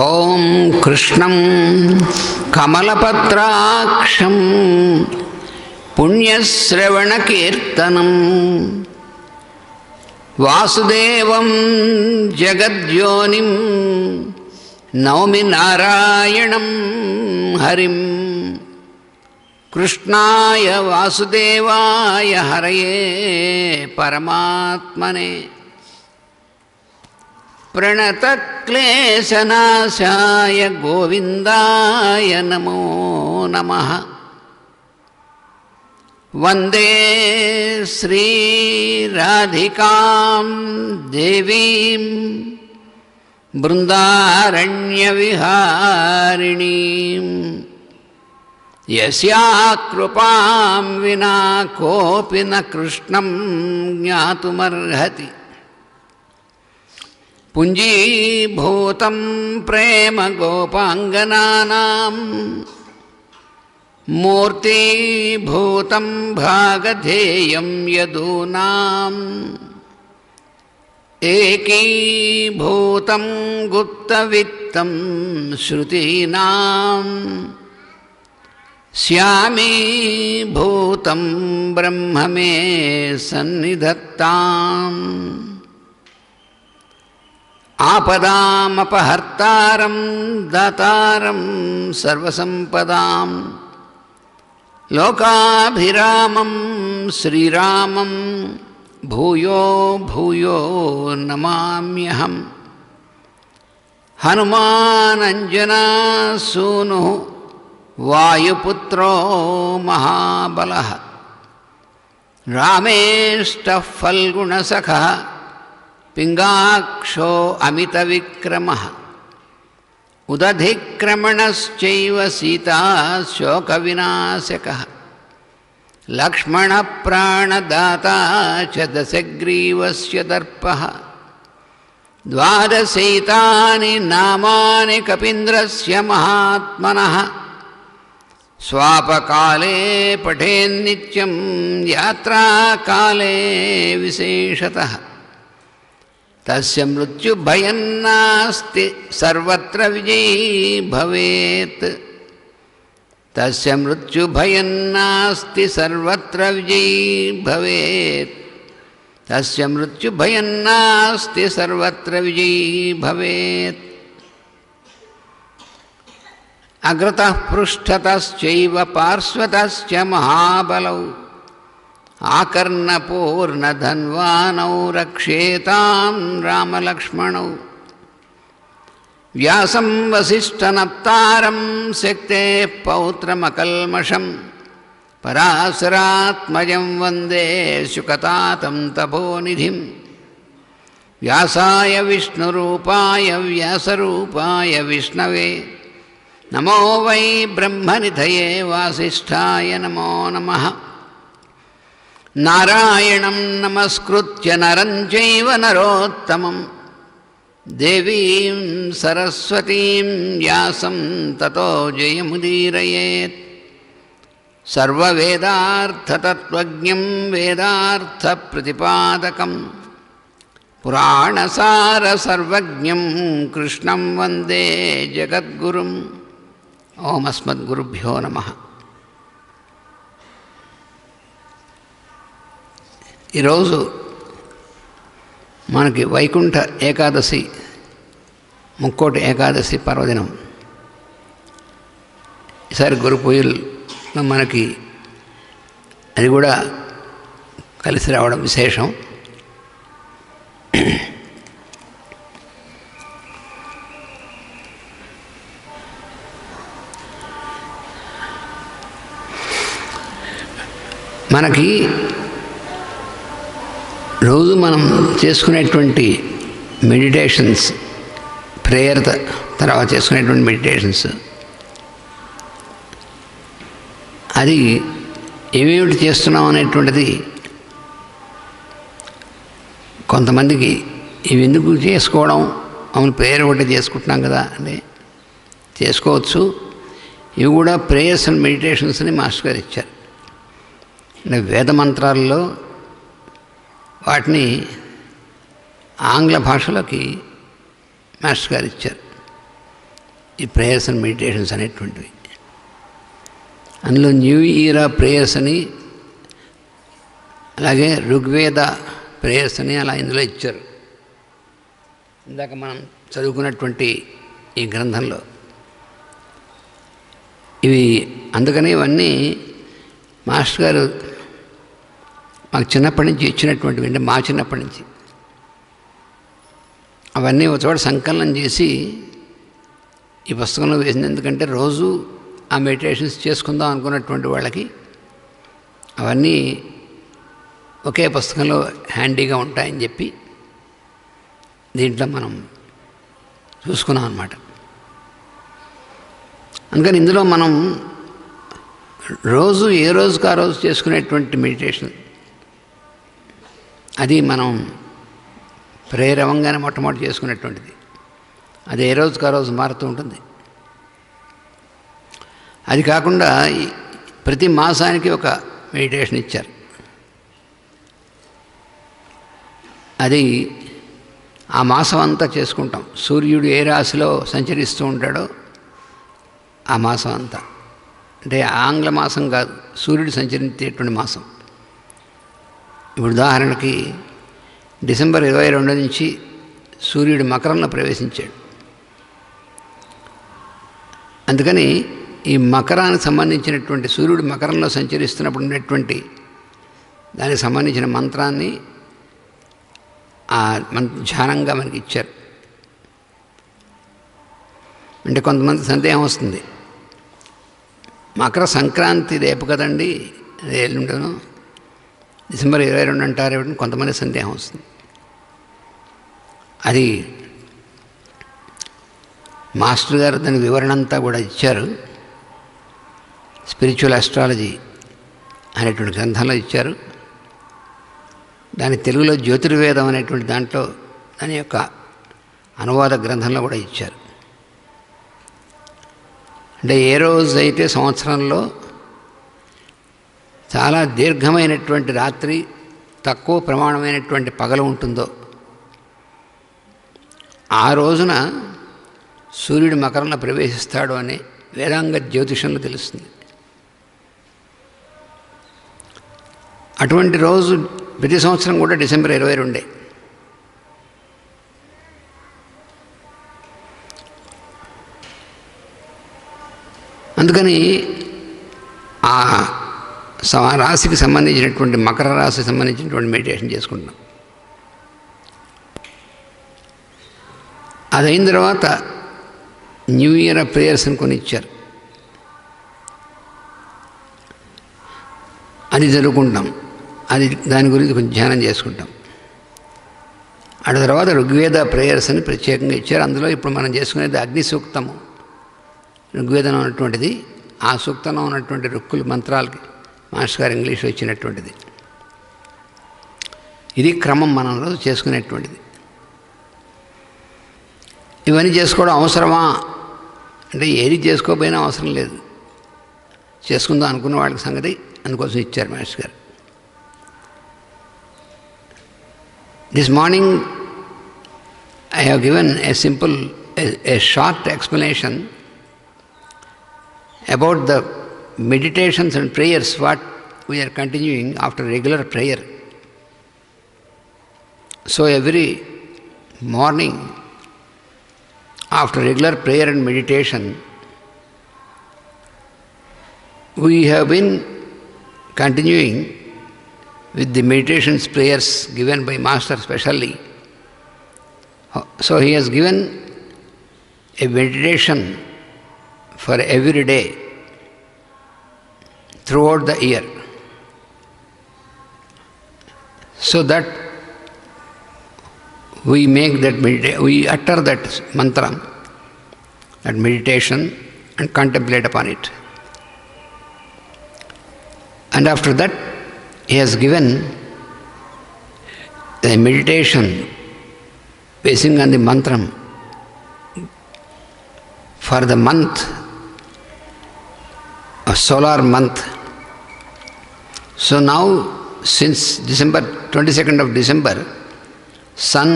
ఓం కృష్ణం కమలపత్రాక్షం పుణ్యశ్రవణకీర్తనం వాసుదేవం జగద్యోనిం నౌమి నారాయణం హరిం. కృష్ణాయ వాసుదేవాయ హరయే పరమాత్మనే ప్రణతక్లేశనాశాయ గోవిందాయ నమో నమః. వందే శ్రీరాధికాం దేవీం బృందారణ్యవిహారిణీం యస్యా కృపాం వినా కోపి న కృష్ణం జ్ఞాతుమర్హతి. పుంజీభూతం ప్రేమ గోపాంగనానాం మూర్తీభూతం భాగధేయం యదూనాం ఏకీభూతం గుప్తవిత్తం శ్రుతీనాం శ్యామీభూతం బ్రహ్మ మే సన్నిధత్తాం. ఆపదామపహర్తారం దాతారం సర్వసంపదాం లోకాభిరామం శ్రీరామం భూయో భూయో నమామ్యహం. హనుమానంజనాసూనుః వాయుపుత్రో మహాబలః రామేష్టః ఫల్గుణసఖः పింగాక్షో అమితవిక్రమః ఉదధిక్రమణశ్చైవ సీతాశోకవినాశకः లక్ష్మణప్రాణదాతా చ దశగ్రీవస్య దర్పः. ద్వాదశైతాని నామాని కపీంద్రస్య మహాత్మనः స్వాపకాలే పఠేన్నిత్యం యాత్రాకాలే విశేషతః. తస్య మృత్యుభయం నాస్తి సర్వత్ర విజయీ భవేత్. తస్య మృత్యుభయం నాస్తి సర్వత్ర విజయీ భవేత్. తస్య మృత్యుభయం నాస్తి సర్వత్ర విజయీ భవేత్. అగ్రతః పృష్ఠతశ్చైవ పార్శ్వతశ్చ మహాబలౌ ఆకర్ణపూర్ణధన్వానౌ రక్షేతాం రామలక్ష్మణౌ. వ్యాసం వసిష్ఠనప్తారం శక్తేః పౌత్రమకల్మషం పరాశరాత్మజం వందే శుకతాతం తపోనిధిం. వ్యాసాయ విష్ణురూపాయ వ్యాసరూపాయ విష్ణవే నమో వై బ్రహ్మనిధయే వాసిష్ఠాయ నమో నమః. నారాయణం నమస్కృత్య నరం చైవ నరోత్తమం దేవీం సరస్వతీం వ్యాసం తతో జయముదీరయేత్. సర్వవేదార్థతత్వజ్ఞం వేదార్థప్రతిపాదకం పురాణసారసర్వజ్ఞం కృష్ణం వందే జగద్గురుం. ఓం అస్మద్గురుభ్యో నమః. ఈరోజు మనకి వైకుంఠ ఏకాదశి, ముక్కోటి ఏకాదశి పర్వదినం. ఈసారి గురు పూజల్లో మనకి అది కూడా కలిసి రావడం విశేషం. మనకి రోజు మనం చేసుకునేటువంటి మెడిటేషన్స్, ప్రేయర్ తర్వాత చేసుకునేటువంటి మెడిటేషన్స్ అది ఏమేమిటి చేస్తున్నాం అనేటువంటిది కొంతమందికి ఇవి ఎందుకు చేసుకోవడం, అవును ప్రేయర్ ఒకటి చేసుకుంటున్నాం కదా అంటే చేసుకోవచ్చు. ఇవి కూడా ప్రేయర్స్ అండ్ మెడిటేషన్స్ అని మాస్టర్ గారు ఇచ్చారు. అంటే వేద మంత్రాల్లో వాటిని ఆంగ్ల భాషలోకి మాస్టర్ గారు ఇచ్చారు, ఈ ప్రేయర్స్ అండ్ మెడిటేషన్స్ అనేటువంటివి. అందులో న్యూ ఇయర్ ప్రేయర్స్ అని, అలాగే ఋగ్వేద ప్రేయర్స్ అని అలా ఇందులో ఇచ్చారు. ఇందాక మనం చదువుకున్నటువంటి ఈ గ్రంథంలో ఇవి. అందుకని ఇవన్నీ మాస్టర్ గారు మాకు చిన్నప్పటి నుంచి ఇచ్చినటువంటివి, అంటే మా చిన్నప్పటి నుంచి అవన్నీ ఒక చోట సంకలనం చేసి ఈ పుస్తకంలో వేసింది. ఎందుకంటే రోజు ఆ మెడిటేషన్స్ చేసుకుందాం అనుకున్నటువంటి వాళ్ళకి అవన్నీ ఒకే పుస్తకంలో హ్యాండీగా ఉంటాయని చెప్పి దీంట్లో మనం చూసుకున్నాం అన్నమాట. అందుకని ఇందులో మనం రోజు ఏ రోజుకు ఆ రోజు చేసుకునేటువంటి మెడిటేషన్, అది మనం ప్రేయర్ అవ్వగానే మొట్టమొదటి చేసుకునేటువంటిది, అది ఏ రోజుకు ఆ రోజు మారుతూ ఉంటుంది. అది కాకుండా ప్రతి మాసానికి ఒక మెడిటేషన్ ఇచ్చారు. అది ఆ మాసం అంతా చేసుకుంటాం. సూర్యుడు ఏ రాశిలో సంచరిస్తూ ఉంటాడో ఆ మాసం అంతా, అంటే ఆంగ్ల మాసం కాదు, సూర్యుడు సంచరించేటువంటి మాసం. ఇప్పుడు ఉదాహరణకి డిసెంబర్ 22 నుంచి సూర్యుడు మకరంలో ప్రవేశించాడు. అందుకని ఈ మకరానికి సంబంధించినటువంటి, సూర్యుడు మకరంలో సంచరిస్తున్నప్పుడు ఉన్నటువంటి దానికి సంబంధించిన మంత్రాన్ని ధ్యానంగా మనకి ఇచ్చారు. అంటే కొంతమంది సందేహం వస్తుంది, మకర సంక్రాంతి రేపు కదండి, ఎల్లుండను డిసెంబర్ 22 అంటారు ఏమిటని కొంతమంది సందేహం వస్తుంది. అది మాస్టర్ గారు దాని వివరణ అంతా కూడా ఇచ్చారు. స్పిరిచువల్ ఆస్ట్రాలజీ అనేటువంటి గ్రంథంలో ఇచ్చారు. దాని తెలుగులో జ్యోతిర్వేదం అనేటువంటి దాంట్లో దాని యొక్క అనువాద గ్రంథంలో కూడా ఇచ్చారు. అంటే ఏ రోజైతే సంవత్సరంలో చాలా దీర్ఘమైనటువంటి రాత్రి, తక్కువ ప్రమాణమైనటువంటి పగలు ఉంటుందో ఆ రోజున సూర్యుడు మకరంలో ప్రవేశిస్తాడు అని వేదాంగ జ్యోతిషంలో తెలుస్తుంది. అటువంటి రోజు ప్రతి సంవత్సరం కూడా డిసెంబర్ 22. అందుకని ఆ రాశికి సంబంధించినటువంటి, మకర రాశికి సంబంధించినటువంటి మెడిటేషన్ చేసుకుంటున్నాం. అదైన తర్వాత న్యూ ఇయర్ ప్రేయర్స్ అని కొన్ని ఇచ్చారు, అది జరుగుకుంటాం. అది దాని గురించి కొంచెం ధ్యానం చేసుకుంటాం. ఆ తర్వాత ఋగ్వేద ప్రేయర్స్ అని ప్రత్యేకంగా ఇచ్చారు. అందులో ఇప్పుడు మనం చేసుకునేది అగ్ని సూక్తము, ఋగ్వేదంలో ఉన్నటువంటిది. ఆ సూక్తంలో ఉన్నటువంటి రుక్కులు మంత్రాలకి మాస్టర్ గారు ఇంగ్లీష్లో ఇచ్చినటువంటిది. ఇది క్రమం మనం రోజు చేసుకునేటువంటిది. ఇవన్నీ చేసుకోవడం అవసరమా అంటే ఏది చేసుకోకపోయినా అవసరం లేదు, చేసుకుందాం అనుకున్న వాళ్ళకి సంగతి అందుకోసం ఇచ్చారు మాస్టర్ గారు. This morning I have given a short explanation about the meditations and prayers what we are continuing after regular prayer. So every morning after regular prayer and meditation, we have been continuing with the meditations, prayers given by Master specially. So he has given a meditation for every day throughout the year, so that we make that we utter that mantra, that meditation, and contemplate upon it. And after that, he has given a meditation basing on the mantram for the month, a solar month. So now, since December, 22nd of December, Sun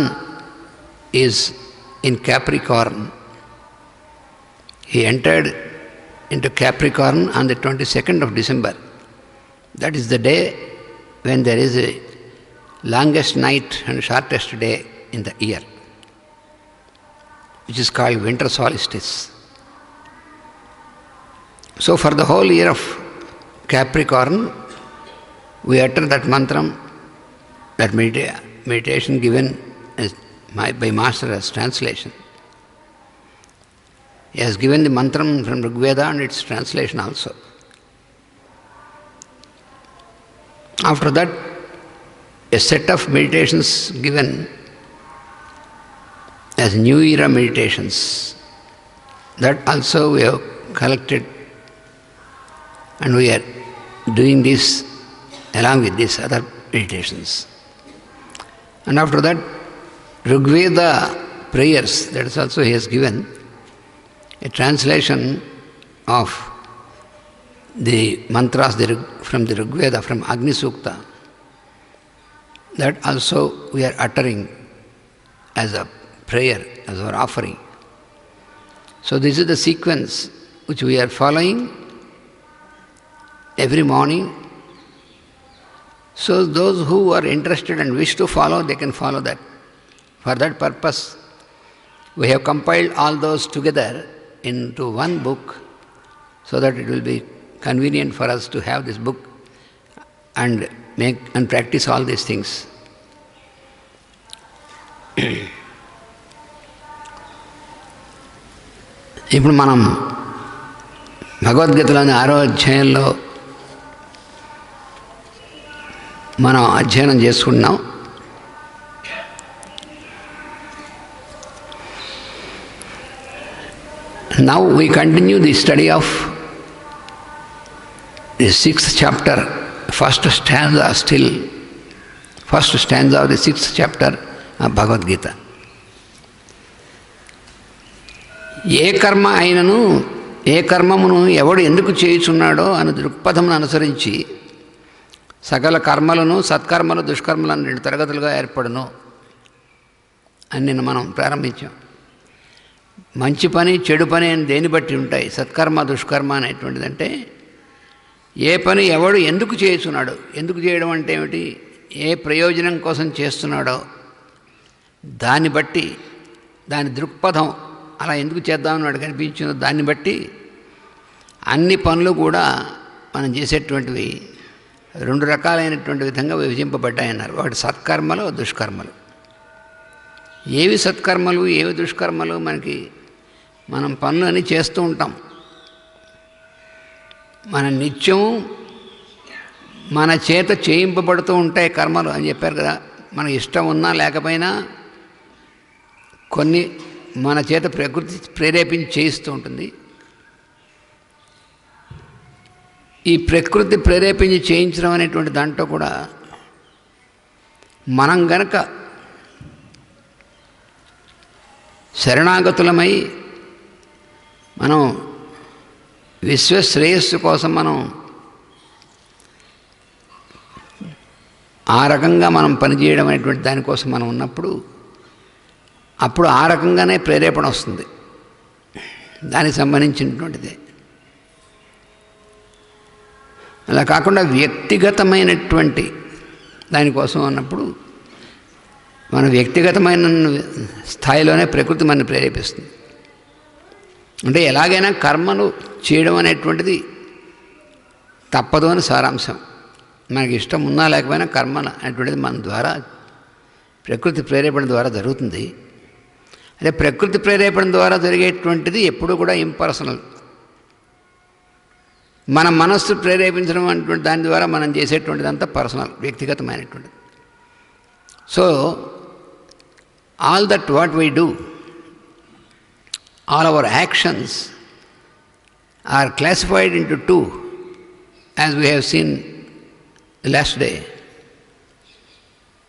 is in Capricorn. He entered into Capricorn on the 22nd of December. That is the day when there is a longest night and shortest day in the year, which is called winter solstice. So for the whole year of Capricorn, we utter that mantram, that meditation given by Master as translation. He has given the mantram from Rig Veda and its translation also. After that, a set of meditations given as New Era meditations. That also we have collected, and we are doing this along with these other meditations. And after that, Rig Veda prayers, that is also he has given a translation of the mantras from the Rig Veda, from Agni Sukta. That also we are uttering as a prayer, as our offering. So this is the sequence which we are following every morning. So those who are interested and wish to follow, they can follow that. For that purpose, we have compiled all those together into one book, so that it will be convenient for us to have this book and make and practice all these things. ఇప్పుడు మనం భగవద్గీతలోని 6వ అధ్యాయంలో మనం అధ్యయనం చేసుకుంటున్నాం. Now we continue the study of the 6th chapter, first stanza of the 6th chapter of Bhagavad Gita. ఏ కర్మ అయినను, ఏ కర్మమును ఎవడు ఎందుకు చేయుచున్నాడో అని దృక్పథమును అనుసరించి సకల కర్మలను, సత్కర్మలు, దుష్కర్మలను 2 తరగతులుగా ఏర్పడును అని నిన్న మనం ప్రారంభించాం. మంచి పని, చెడు పని అని దేని బట్టి ఉంటాయి? సత్కర్మ, దుష్కర్మ అనేటువంటిదంటే ఏ పని ఎవడు ఎందుకు చేస్తున్నాడో, ఎందుకు చేయడం అంటే ఏమిటి, ఏ ప్రయోజనం కోసం చేస్తున్నాడో దాన్ని బట్టి, దాని దృక్పథం అలా ఎందుకు చేద్దామని వాడికి అనిపించిందో దాన్ని బట్టి అన్ని పనులు కూడా మనం చేసేటువంటివి 2 రకాలైనటువంటి విధంగా విభజింపబడ్డాయన్నారు. ఒకటి సత్కర్మలు, దుష్కర్మలు. ఏవి సత్కర్మలు, ఏవి దుష్కర్మలు? మనం పనులు అన్నీ చేస్తూ ఉంటాం. మన నిత్యం మన చేత చేయింపబడుతూ ఉంటాయి కర్మలు అని చెప్పారు కదా. మనకి ఇష్టం ఉన్నా లేకపోయినా కొన్ని మన చేత ప్రకృతి ప్రేరేపించి చేయిస్తూ ఉంటుంది. ఈ ప్రకృతి ప్రేరేపించి చేయించడం అనేటువంటి దాంట్లో కూడా మనం గనక శరణాగతులమై మనం విశ్వశ్రేయస్సు కోసం మనం ఆ రకంగా మనం పనిచేయడం అనేటువంటి దానికోసం మనం ఉన్నప్పుడు అప్పుడు ఆ రకంగానే ప్రేరేపణ వస్తుంది, దానికి సంబంధించినటువంటిదే. అలా కాకుండా వ్యక్తిగతమైనటువంటి దానికోసం అన్నప్పుడు మన వ్యక్తిగతమైన స్థాయిలోనే ప్రకృతి మనని ప్రేరేపిస్తుంది. అంటే ఎలాగైనా కర్మలు చేయడం అనేటువంటిది తప్పదు అని సారాంశం. మనకి ఇష్టం ఉన్నా లేకపోయినా కర్మ అనేటువంటిది మన ద్వారా ప్రకృతి ప్రేరేపణ ద్వారా జరుగుతుంది. అదే ప్రకృతి ప్రేరేపణ ద్వారా జరిగేటువంటిది ఎప్పుడూ కూడా ఇంపర్సనల్. మన మనస్సు ప్రేరేపించడం అనేటువంటి దాని ద్వారా మనం చేసేటువంటిది అంతా పర్సనల్, వ్యక్తిగతమైనటువంటిది. So all that what we do, all our actions are classified into 2, as we have seen the last day.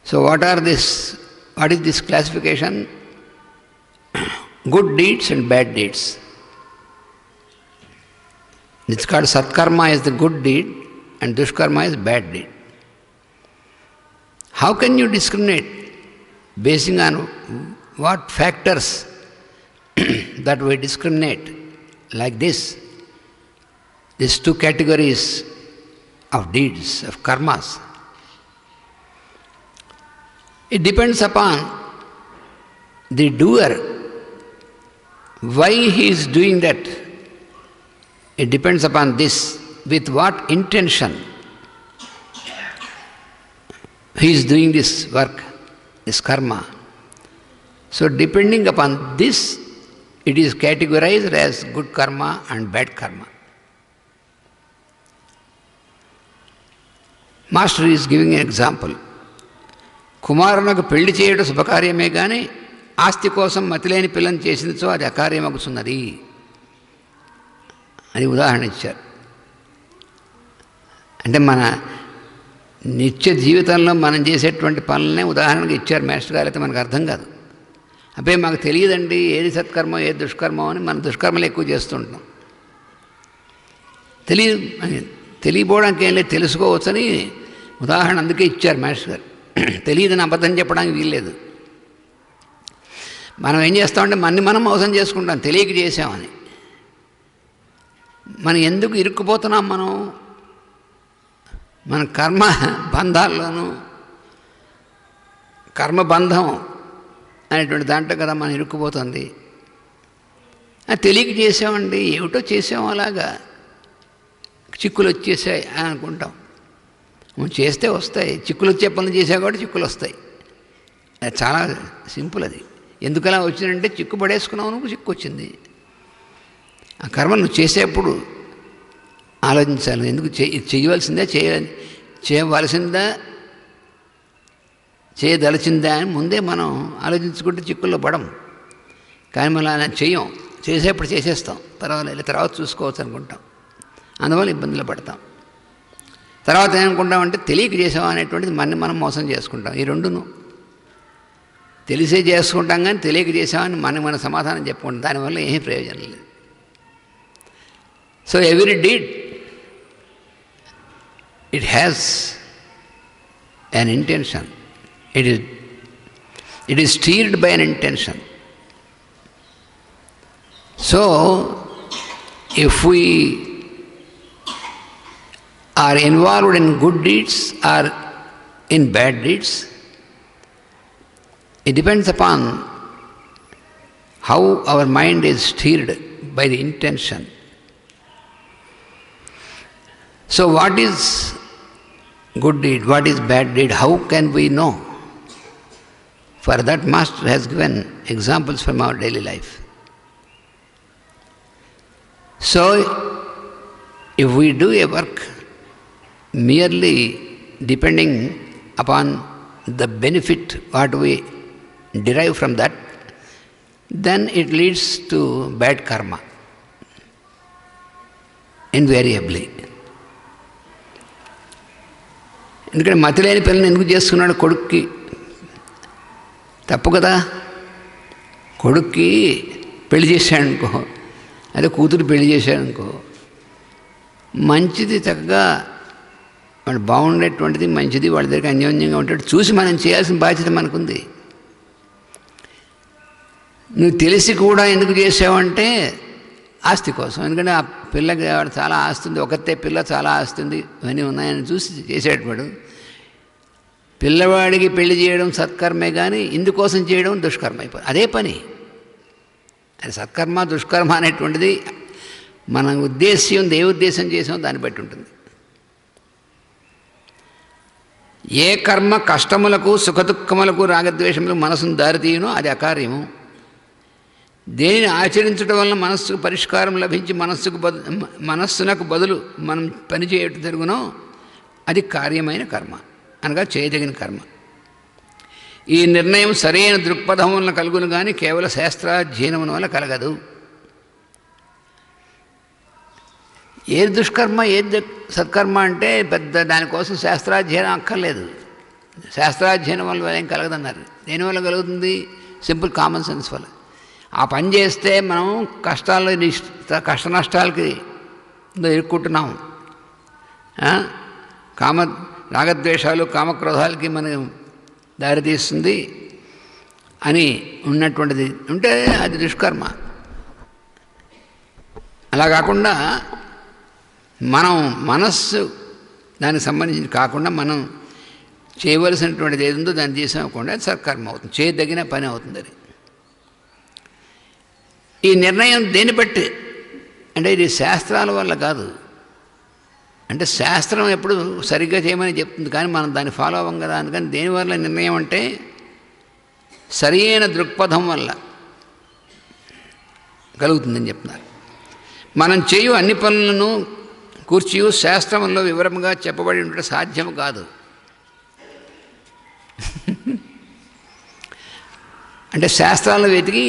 So what is this classification? Good deeds and bad deeds. It's called Satkarma is the good deed and Dushkarma is bad deed. How can you discriminate? Basing on what factors that we discriminate like this? These two categories of deeds, of karmas. It depends upon the doer, why he is doing that. It depends upon this, with what intention he is doing this work, this karma. So depending upon this, it is categorized as good karma and bad karma. Master is giving an example. కుమారునకు పెళ్లి చేయడం శుభకార్యమే కానీ ఆస్తి కోసం మతిలేని పిల్లని చేసిందిచో అది అకార్యమగుతున్నది అని ఉదాహరణ ఇచ్చారు. అంటే మన నిత్య జీవితంలో మనం చేసేటువంటి పనులనే ఉదాహరణగా ఇచ్చారు మాస్టర్ గారు. అయితే మనకు అర్థం కాదు. అబ్బే మాకు తెలియదండి ఏది సత్కర్మో ఏది దుష్కర్మో అని మనం దుష్కర్మలు ఎక్కువ చేస్తుంటాం. తెలియపోవడానికి ఏం లేదు, తెలుసుకోవచ్చని ఉదాహరణ అందుకే ఇచ్చారు మాస్టర్ గారు. తెలియదని అబద్ధం చెప్పడానికి వీల్లేదు. మనం ఏం చేస్తామంటే మనం మోసం చేసుకుంటాం తెలియక చేసామని. మనం ఎందుకు ఇరుక్కుపోతున్నాం? మన కర్మ బంధాల్లోనూ కర్మబంధం అనేటువంటి దాంట్లో కదా మనం ఇరుక్కుపోతుంది. తెలియక చేసామండి, ఏమిటో చేసాం, అలాగా చిక్కులు వచ్చేసాయి అని అనుకుంటాం. మనం చేస్తే వస్తాయి. చిక్కులు వచ్చే పనులు చేసా కాబట్టి చిక్కులు వస్తాయి. అది చాలా సింపుల్. అది ఎందుకు అలా వచ్చిందంటే చిక్కు పడేసుకున్నావు, నువ్వు చిక్కు వచ్చింది. ఆ కర్మలు నువ్వు చేసేప్పుడు ఆలోచించాలి. ఎందుకు చేయవలసిందా చేయవలసిందా చేయదలచిందా అని ముందే మనం ఆలోచించుకుంటే చిక్కుల్లో పడం. కానీ మనం అలా చెయ్యం. చేసేప్పుడు చేసేస్తాం, పర్వాలేదు తర్వాత చూసుకోవచ్చు అనుకుంటాం. అందువల్ల ఇబ్బందులు పడతాం. తర్వాత ఏమనుకుంటామంటే తెలియక చేసాం అనేటువంటిది మనం మోసం చేసుకుంటాం. ఈ రెండును తెలిసే చేసుకుంటాం కానీ తెలియక చేసామని మన సమాధానం చెప్పుకుంటాం. దానివల్ల ఏమీ ప్రయోజనం లేదు. So every deed it has an intention. It is steered by an intention. So if we are involved in good deeds or in bad deeds, it depends upon how our mind is steered by the intention. So what is good deed, what is bad deed, how can we know? For that Master has given examples from our daily life. So if we do a work merely depending upon the benefit what we derive from that, then it leads to bad karma invariably. ఎందుకంటే మతిలేని పిల్లని ఎందుకు చేసుకున్నాడు? కొడుక్కి తప్పు కదా. కొడుక్కి పెళ్లి చేశాడనుకో, అదే కూతురు పెళ్లి చేశాడనుకో, మంచిది చక్కగా వాడు బాగుండేటువంటిది మంచిది, వాళ్ళ దగ్గర అన్యోన్యంగా ఉంటాడు చూసి మనం చేయాల్సిన బాధ్యత మనకుంది. నువ్వు తెలిసి కూడా ఎందుకు చేసావంటే ఆస్తి కోసం. ఎందుకంటే ఆ పిల్లకి వాడు చాలా ఆస్తుంది, ఒకతే పిల్ల చాలా ఆస్తుంది, ఇవన్నీ ఉన్నాయని చూసి చేసేటప్పుడు పిల్లవాడికి పెళ్లి చేయడం సత్కర్మే కానీ ఇందుకోసం చేయడం దుష్కర్మ అయిపోతుంది. అదే పని. అది సత్కర్మ దుష్కర్మ అనేటువంటిది మన ఉద్దేశ్యం, ఏ ఉద్దేశం చేసామో దాన్ని బట్టి ఉంటుంది. ఏ కర్మ కష్టములకు సుఖదుఖములకు రాగద్వేషములకు మనసును దారితీయునో అది అకార్యము. దేనిని ఆచరించడం వల్ల మనస్సుకు పరిష్కారం లభించి మనస్సునకు బదులు మనం పనిచేయటం జరుగునో అది కార్యమైన కర్మ, అనగా చేయదగిన కర్మ. ఈ నిర్ణయం సరైన దృక్పథం వలన కలుగును కానీ కేవలం శాస్త్రాధ్యయనం వల్ల కలగదు. ఏది దుష్కర్మ ఏది సత్కర్మ అంటే పెద్ద దానికోసం శాస్త్రాధ్యయనం అక్కర్లేదు. శాస్త్రాధ్యయనం వల్ల ఏం కలగదన్నారు. దేనివల్ల కలుగుతుంది? సింపుల్ కామన్ సెన్స్ వల్ల. ఆ పని చేస్తే మనం కష్ట నష్టాలకి ఇరుక్కుంటున్నాం. రాగద్వేషాలు కామక్రోధాలకి మనం దారితీస్తుంది అని ఉన్నటువంటిది ఉంటే అది దుష్కర్మ. అలా కాకుండా మనం మనస్సు దానికి సంబంధించి కాకుండా మనం చేయవలసినటువంటిది ఏది ఉందో దాన్ని చేసామకుండా అది సత్కర్మ అవుతుంది, చేయదగిన పని అవుతుంది. అది ఈ నిర్ణయం దేన్ని బట్టి అంటే ఇది శాస్త్రాల వల్ల కాదు. అంటే శాస్త్రం ఎప్పుడు సరిగ్గా చేయమని చెప్తుంది, కానీ మనం దాన్ని ఫాలో అవ్వం కదా. అందుకని దేనివల్ల నిర్ణయం అంటే సరి అయిన దృక్పథం వల్ల కలుగుతుందని చెప్తున్నారు. మనం చేయు అన్ని పనులను కూర్చి శాస్త్రంలో వివరంగా చెప్పబడి ఉంటే సాధ్యం కాదు. అంటే శాస్త్రాలను వెతికి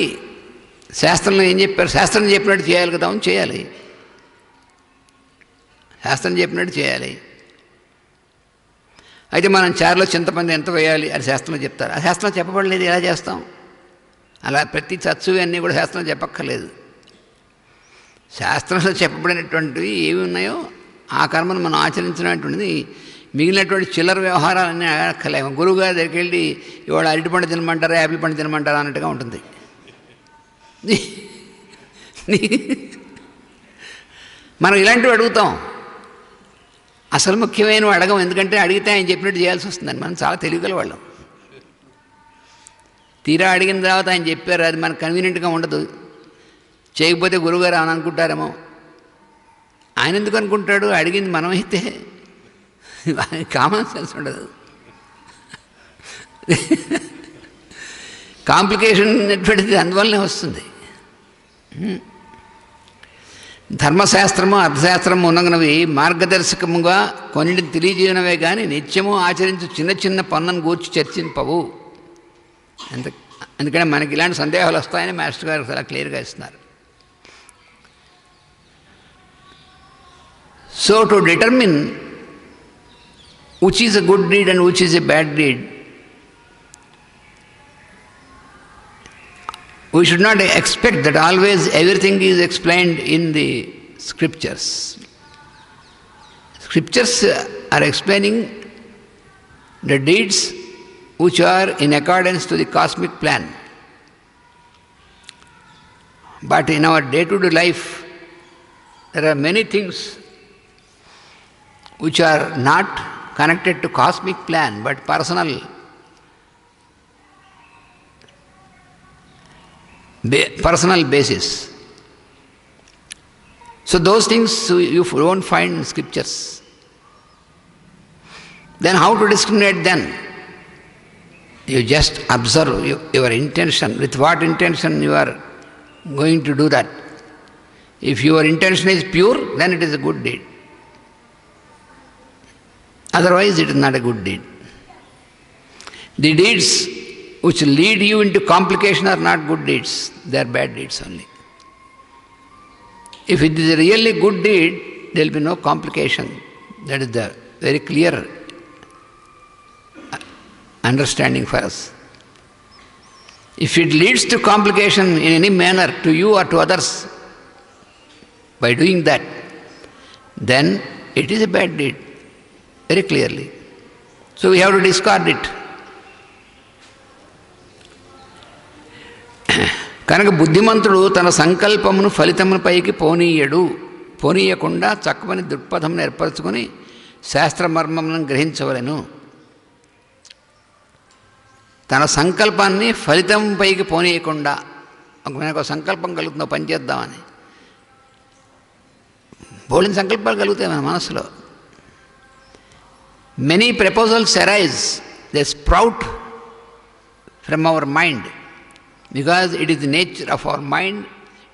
శాస్త్రంలో ఏం చెప్పారు, శాస్త్రం చెప్పినట్టు చేయాలి కదా, చేయాలి. శాస్త్రం చెప్పినట్టు చేయాలి. అయితే మనం చారులో చింతపండు ఎంత వేయాలి అది శాస్త్రంలో చెప్తారు. ఆ శాస్త్రంలో చెప్పబడలేదు, ఎలా చేస్తాం? అలా ప్రతి చచ్చువి అన్నీ కూడా శాస్త్రంలో చెప్పక్కర్లేదు. శాస్త్రంలో చెప్పబడినటువంటివి ఏవి ఉన్నాయో ఆ కర్మను మనం ఆచరించినటువంటిది. మిగిలినటువంటి చిల్లర వ్యవహారాలన్నీ అక్కర్లేము. గురువు గారి దగ్గరికి వెళ్ళి ఇవాళ అరటిపండు తినమంటారా యాపిల్ పండు తినమంటారా అన్నట్టుగా ఉంటుంది. మనం ఇలాంటివి అడుగుతాం, అసలు ముఖ్యమైనవి అడగం. ఎందుకంటే అడిగితే ఆయన చెప్పినట్టు చేయాల్సి వస్తుందని. మనం చాలా తెలివిగల వాళ్ళం. తీరా అడిగిన తర్వాత ఆయన చెప్పారు, అది మనకు కన్వీనియంట్గా ఉండదు. చేయకపోతే గురువుగారు అని అనుకుంటారేమో. ఆయన ఎందుకు అనుకుంటాడు? అడిగింది మనమైతే కామన్ సెన్స్ ఉండదు. కాంప్లికేషన్ అనేటువంటిది అందువల్లనే వస్తుంది. ధర్మశాస్త్రము అర్థశాస్త్రము ఉన్నవి మార్గదర్శకముగా కొన్నింటిని తెలియజేయనవే కానీ నిత్యము ఆచరించు చిన్న చిన్న పనులను గూర్చి చర్చింపవు. అందుకని మనకి ఇలాంటి సందేహాలు వస్తాయని మాస్టర్ గారు చాలా క్లియర్గా ఇస్తున్నారు. So to determine which is a good deed and which is a bad deed, we should not expect that always everything is explained in the scriptures. Scriptures are explaining the deeds which are in accordance to the cosmic plan. But in our day-to-day life, there are many things which are not connected to cosmic plan but personal basis. So those things you won't find in scriptures. Then how to discriminate then? You just observe your intention. With what intention you are going to do that? If your intention is pure, then it is a good deed. Otherwise, it is not a good deed. The deeds which lead you into complication are not good deeds. They are bad deeds only. If it is a really good deed, there will be no complication. That is the very clear understanding for us. If it leads to complication in any manner to you or to others, by doing that, then it is a bad deed. Very clearly. So we have to discard it. కనుక బుద్ధిమంతుడు తన సంకల్పమును ఫలితములపైకి పోనీయకుండా చక్కని దృక్పథం ఏర్పరచుకొని శాస్త్రమర్మములను గ్రహించవలెను. తన సంకల్పాన్ని ఫలితం పైకి పోనీయకుండా, మనకు ఒక సంకల్పం కలుగుతుందో పని చేద్దామని, బోల్డెన్ సంకల్పాలు కలుగుతాయి మన మనసులో. Many proposals arise, they sprout from our mind because it is the nature of our mind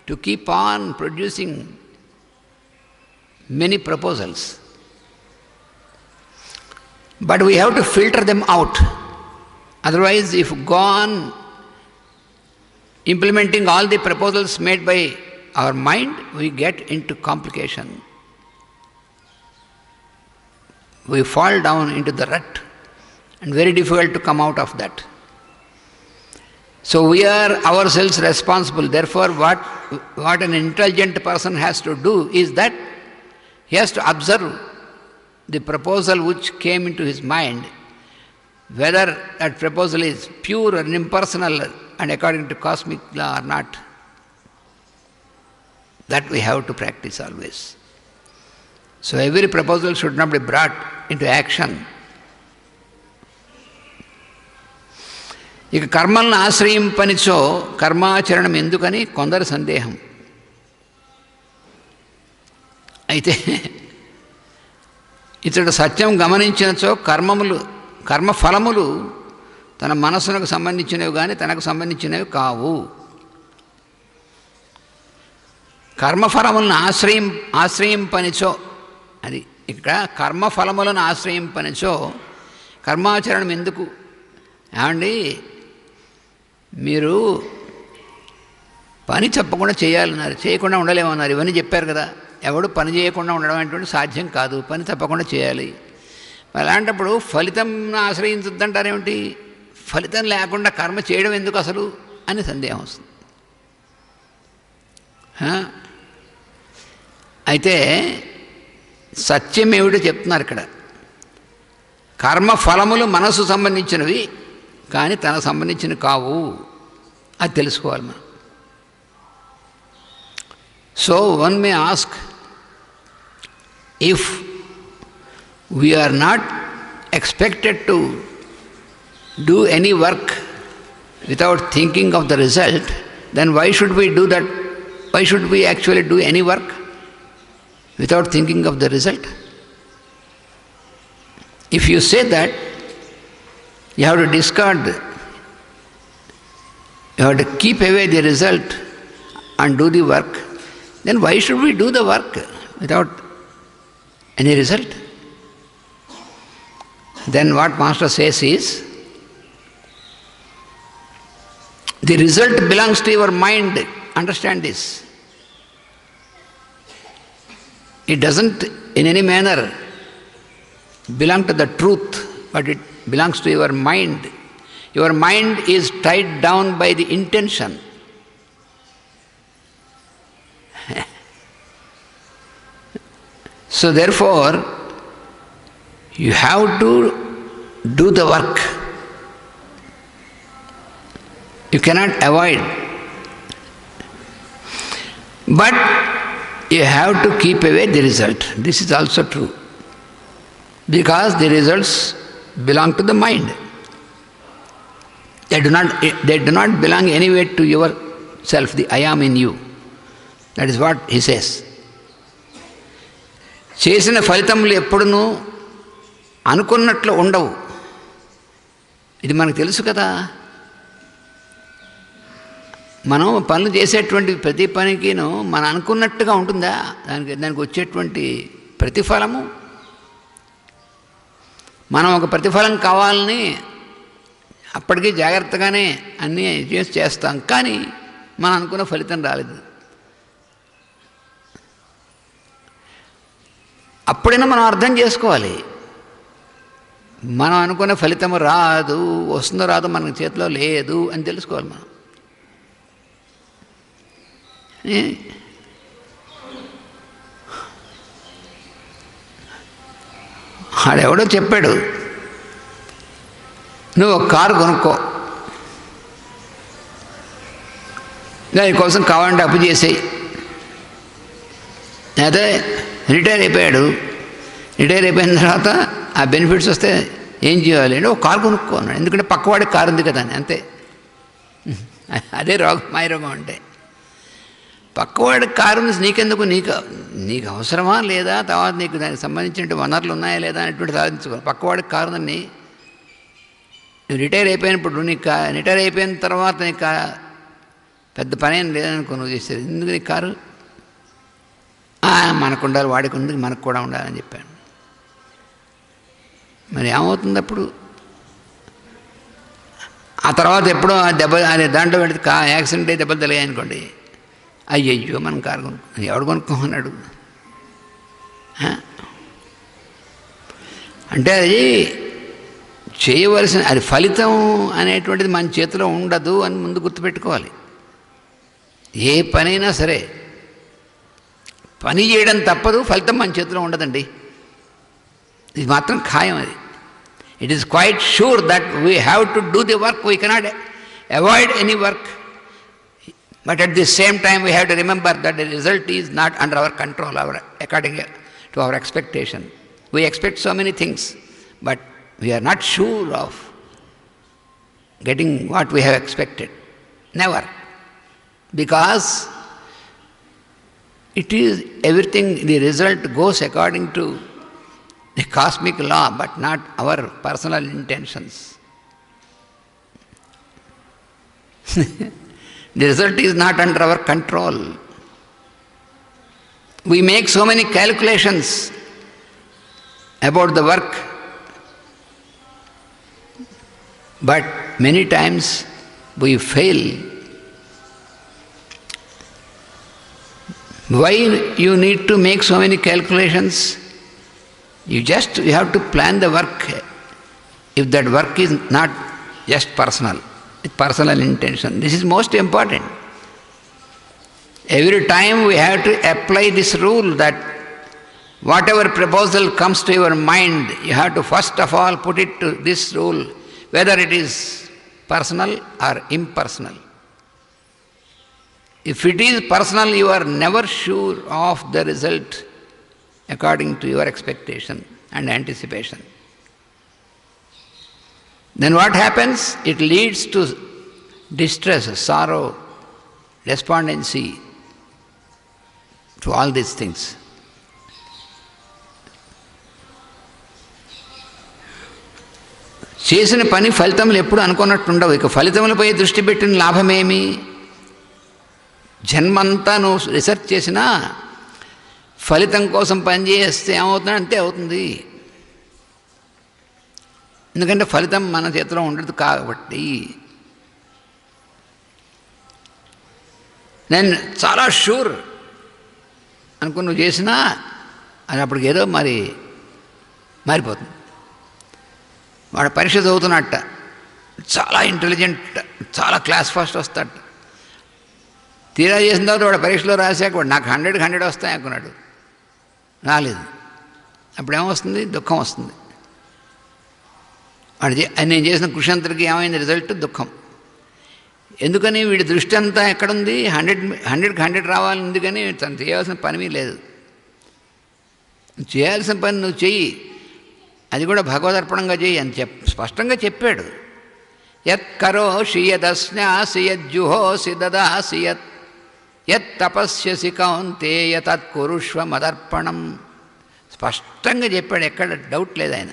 to keep on producing many proposals. But we have to filter them out. Otherwise, if we go on implementing all the proposals made by our mind, we get into complication. we fall down into the rut, and very difficult to come out of that. So we are ourselves responsible. Therefore, what an intelligent person has to do is that he has to observe the proposal which came into his mind, whether that proposal is pure or impersonal and according to cosmic law or not. That we have to practice always. So every proposal should not be brought into action. ఇక కర్మలను ఆశ్రయింపనిచో కర్మాచరణం ఎందుకని కొందరు సందేహం. అయితే ఇతడు సత్యం గమనించినచో కర్మఫలములు తన మనస్సునకు సంబంధించినవి కానీ తనకు సంబంధించినవి కావు. కర్మఫలములను ఆశ్రయింపనిచో, అది ఇక్కడ కర్మఫలములను ఆశ్రయింపనిచో కర్మాచరణం ఎందుకు? ఏమండి, మీరు పని చెప్పకుండా చేయాలన్నారు, చేయకుండా ఉండలేమన్నారు, ఇవన్నీ చెప్పారు కదా. ఎవడు పని చేయకుండా ఉండడం అనేటువంటి సాధ్యం కాదు, పని తప్పకుండా చేయాలి. అలాంటప్పుడు ఫలితం ఆశ్రయించొద్దంటారేమిటి? ఫలితం లేకుండా కర్మ చేయడం ఎందుకు అసలు అని సందేహం వస్తుంది. అయితే సత్యం ఏమిటో చెప్తున్నారు ఇక్కడ. కర్మ ఫలములు మనసు సంబంధించినవి కానీ తనకు సంబంధించినవి కావు, అది తెలుసుకోవాలి మనం. So one may ask, if we are not expected to do any work without thinking of the result, then why should we do that? Why should we actually do any work without thinking of the result? If you say that you have to discard, you have to keep away the result and do the work, then why should we do the work without any result? Then what Master says is, the result belongs to your mind. Understand this. It doesn't in any manner belong to the truth, but it belongs to your mind. Your mind is tied down by the intention. So therefore, you have to do the work. You cannot avoid. But you have to keep away the result. This is also true. Because the results belong to the mind. They do not belong anywhere to yourself, the I am in you. That is what he says. చేసిన ఫలితములు ఎప్పుడునూ అనుకున్నట్లు ఉండవు. ఇది మనకు తెలుసు కదా. మనం పనులు చేసేటువంటి ప్రతి పనికిను మనం అనుకున్నట్టుగా ఉంటుందా? దానికి వచ్చేటువంటి ప్రతిఫలము, మనం ఒక ప్రతిఫలం కావాలని అప్పటికీ జాగ్రత్తగానే అన్నీ చేస్తాం, కానీ మనం అనుకున్న ఫలితం రాలేదు. అప్పుడైనా మనం అర్థం చేసుకోవాలి, మనం అనుకున్న ఫలితం రాదు, వస్తుందో రాదో మన చేతిలో లేదు అని తెలుసుకోవాలి మనం. ఆడెవడో చెప్పాడు, నువ్వు ఒక కారు కొనుక్కో, దానికోసం కావాలంటే అప్పు చేసేయి. అదే రిటైర్ అయిపోయాడు, రిటైర్ అయిపోయిన తర్వాత ఆ బెనిఫిట్స్ వస్తే ఏం చేయాలి అంటే ఒక కారు కొనుక్కో అన్నాడు. ఎందుకంటే పక్కవాడికి కారు ఉంది కదా అని, అంతే. అదే రోగం, మాయరోగం అంటే. పక్కవాడికి కారు నీకెందుకు, నీకు అవసరమా లేదా, తర్వాత నీకు దానికి సంబంధించిన వనరులు ఉన్నాయా లేదా అనేటువంటి సాధించుకోవాలి. పక్కవాడికి కారు ఉందని నువ్వు రిటైర్ అయిపోయినప్పుడు, రిటైర్ అయిపోయిన తర్వాత నీకు పెద్ద పని ఏం లేదనుకో, నువ్వు చేసేది ఎందుకు నీకు కారు? మనకు ఉండాలి, వాడికి ఉంది, మనకు కూడా ఉండాలని చెప్పాను. మరి ఏమవుతుంది అప్పుడు? ఆ తర్వాత ఎప్పుడో దాంట్లో పెడితే యాక్సిడెంట్ అయితే దెబ్బలు తెలియాయి అనుకోండి, అయ్యయ్యో మనం కారు ఎవడు కొనుక్కోమన్నాడు? అంటే అది చేయవలసిన, అది ఫలితం అనేటువంటిది మన చేతిలో ఉండదు అని ముందు గుర్తుపెట్టుకోవాలి. ఏ పనైనా సరే పని చేయడం తప్పదు, ఫలితం మన చేతిలో ఉండదండి. ఇది మాత్రం ఖాయం. అది it is quite sure that we have to do the work. We cannot avoid any work. But at the same time, we have to remember that the result is not under our control, according to our expectation. We expect so many things, but we are not sure of getting what we have expected. Never. Because it is everything, the result goes according to the cosmic law, but not our personal intentions. The result is not under our control. We make so many calculations about the work, but many times we fail. Why you need to make so many calculations? You have to plan the work. If that work is not just personal, with personal intention. This is most important. Every time we have to apply this rule that whatever proposal comes to your mind, you have to first of all put it to this rule, whether it is personal or impersonal. If it is personal, you are never sure of the result according to your expectation and anticipation. Then what happens? It leads to distress, sorrow, despondency, to all these things. చేసిన పని ఫలితములు ఎప్పుడు అనుకున్నట్టుండవు. ఇక ఫలితములపై దృష్టి పెట్టిన లాభమేమి? జన్మంతా నువ్వు research చేసినా ఫలితం కోసం పనిచేస్తే ఏమవుతుందో అంతే అవుతుంది. ఎందుకంటే ఫలితం మన చేతిలో ఉండదు కాబట్టి. నేను చాలా షూర్ అనుకుని నువ్వు చేసినా అది అప్పటికి ఏదో మారిపోతుంది. వాడు పరీక్ష చదువుతున్నట్ట, చాలా ఇంటెలిజెంట్, చాలా క్లాస్ ఫస్ట్ వస్తాట. తీరా చేసిన తర్వాత వాడు పరీక్షలో రాశాక వాడు నాకు 100కి 100 వస్తాయి అనుకున్నాడు, రాలేదు. అప్పుడేమొస్తుంది? దుఃఖం వస్తుంది. నేను చేసిన కృషి అంతటికి ఏమైంది? రిజల్ట్ దుఃఖం. ఎందుకని? వీడి దృష్టి అంతా ఎక్కడుంది? 100కి 100 రావాలి. ఎందుకని? తను చేయాల్సిన పని లేదు. చేయాల్సిన పని నువ్వు చెయ్యి, అది కూడా భగవదర్పణంగా చెయ్యి అని స్పష్టంగా చెప్పాడు. యత్ కరోషి యదస్నాసి యజ్జుహోసి దదాసి యత్ తపస్యసి కౌంతేయ తత్ కురుష్వ మదర్పణం. స్పష్టంగా చెప్పాడు, ఎక్కడ డౌట్ లేదు ఆయన.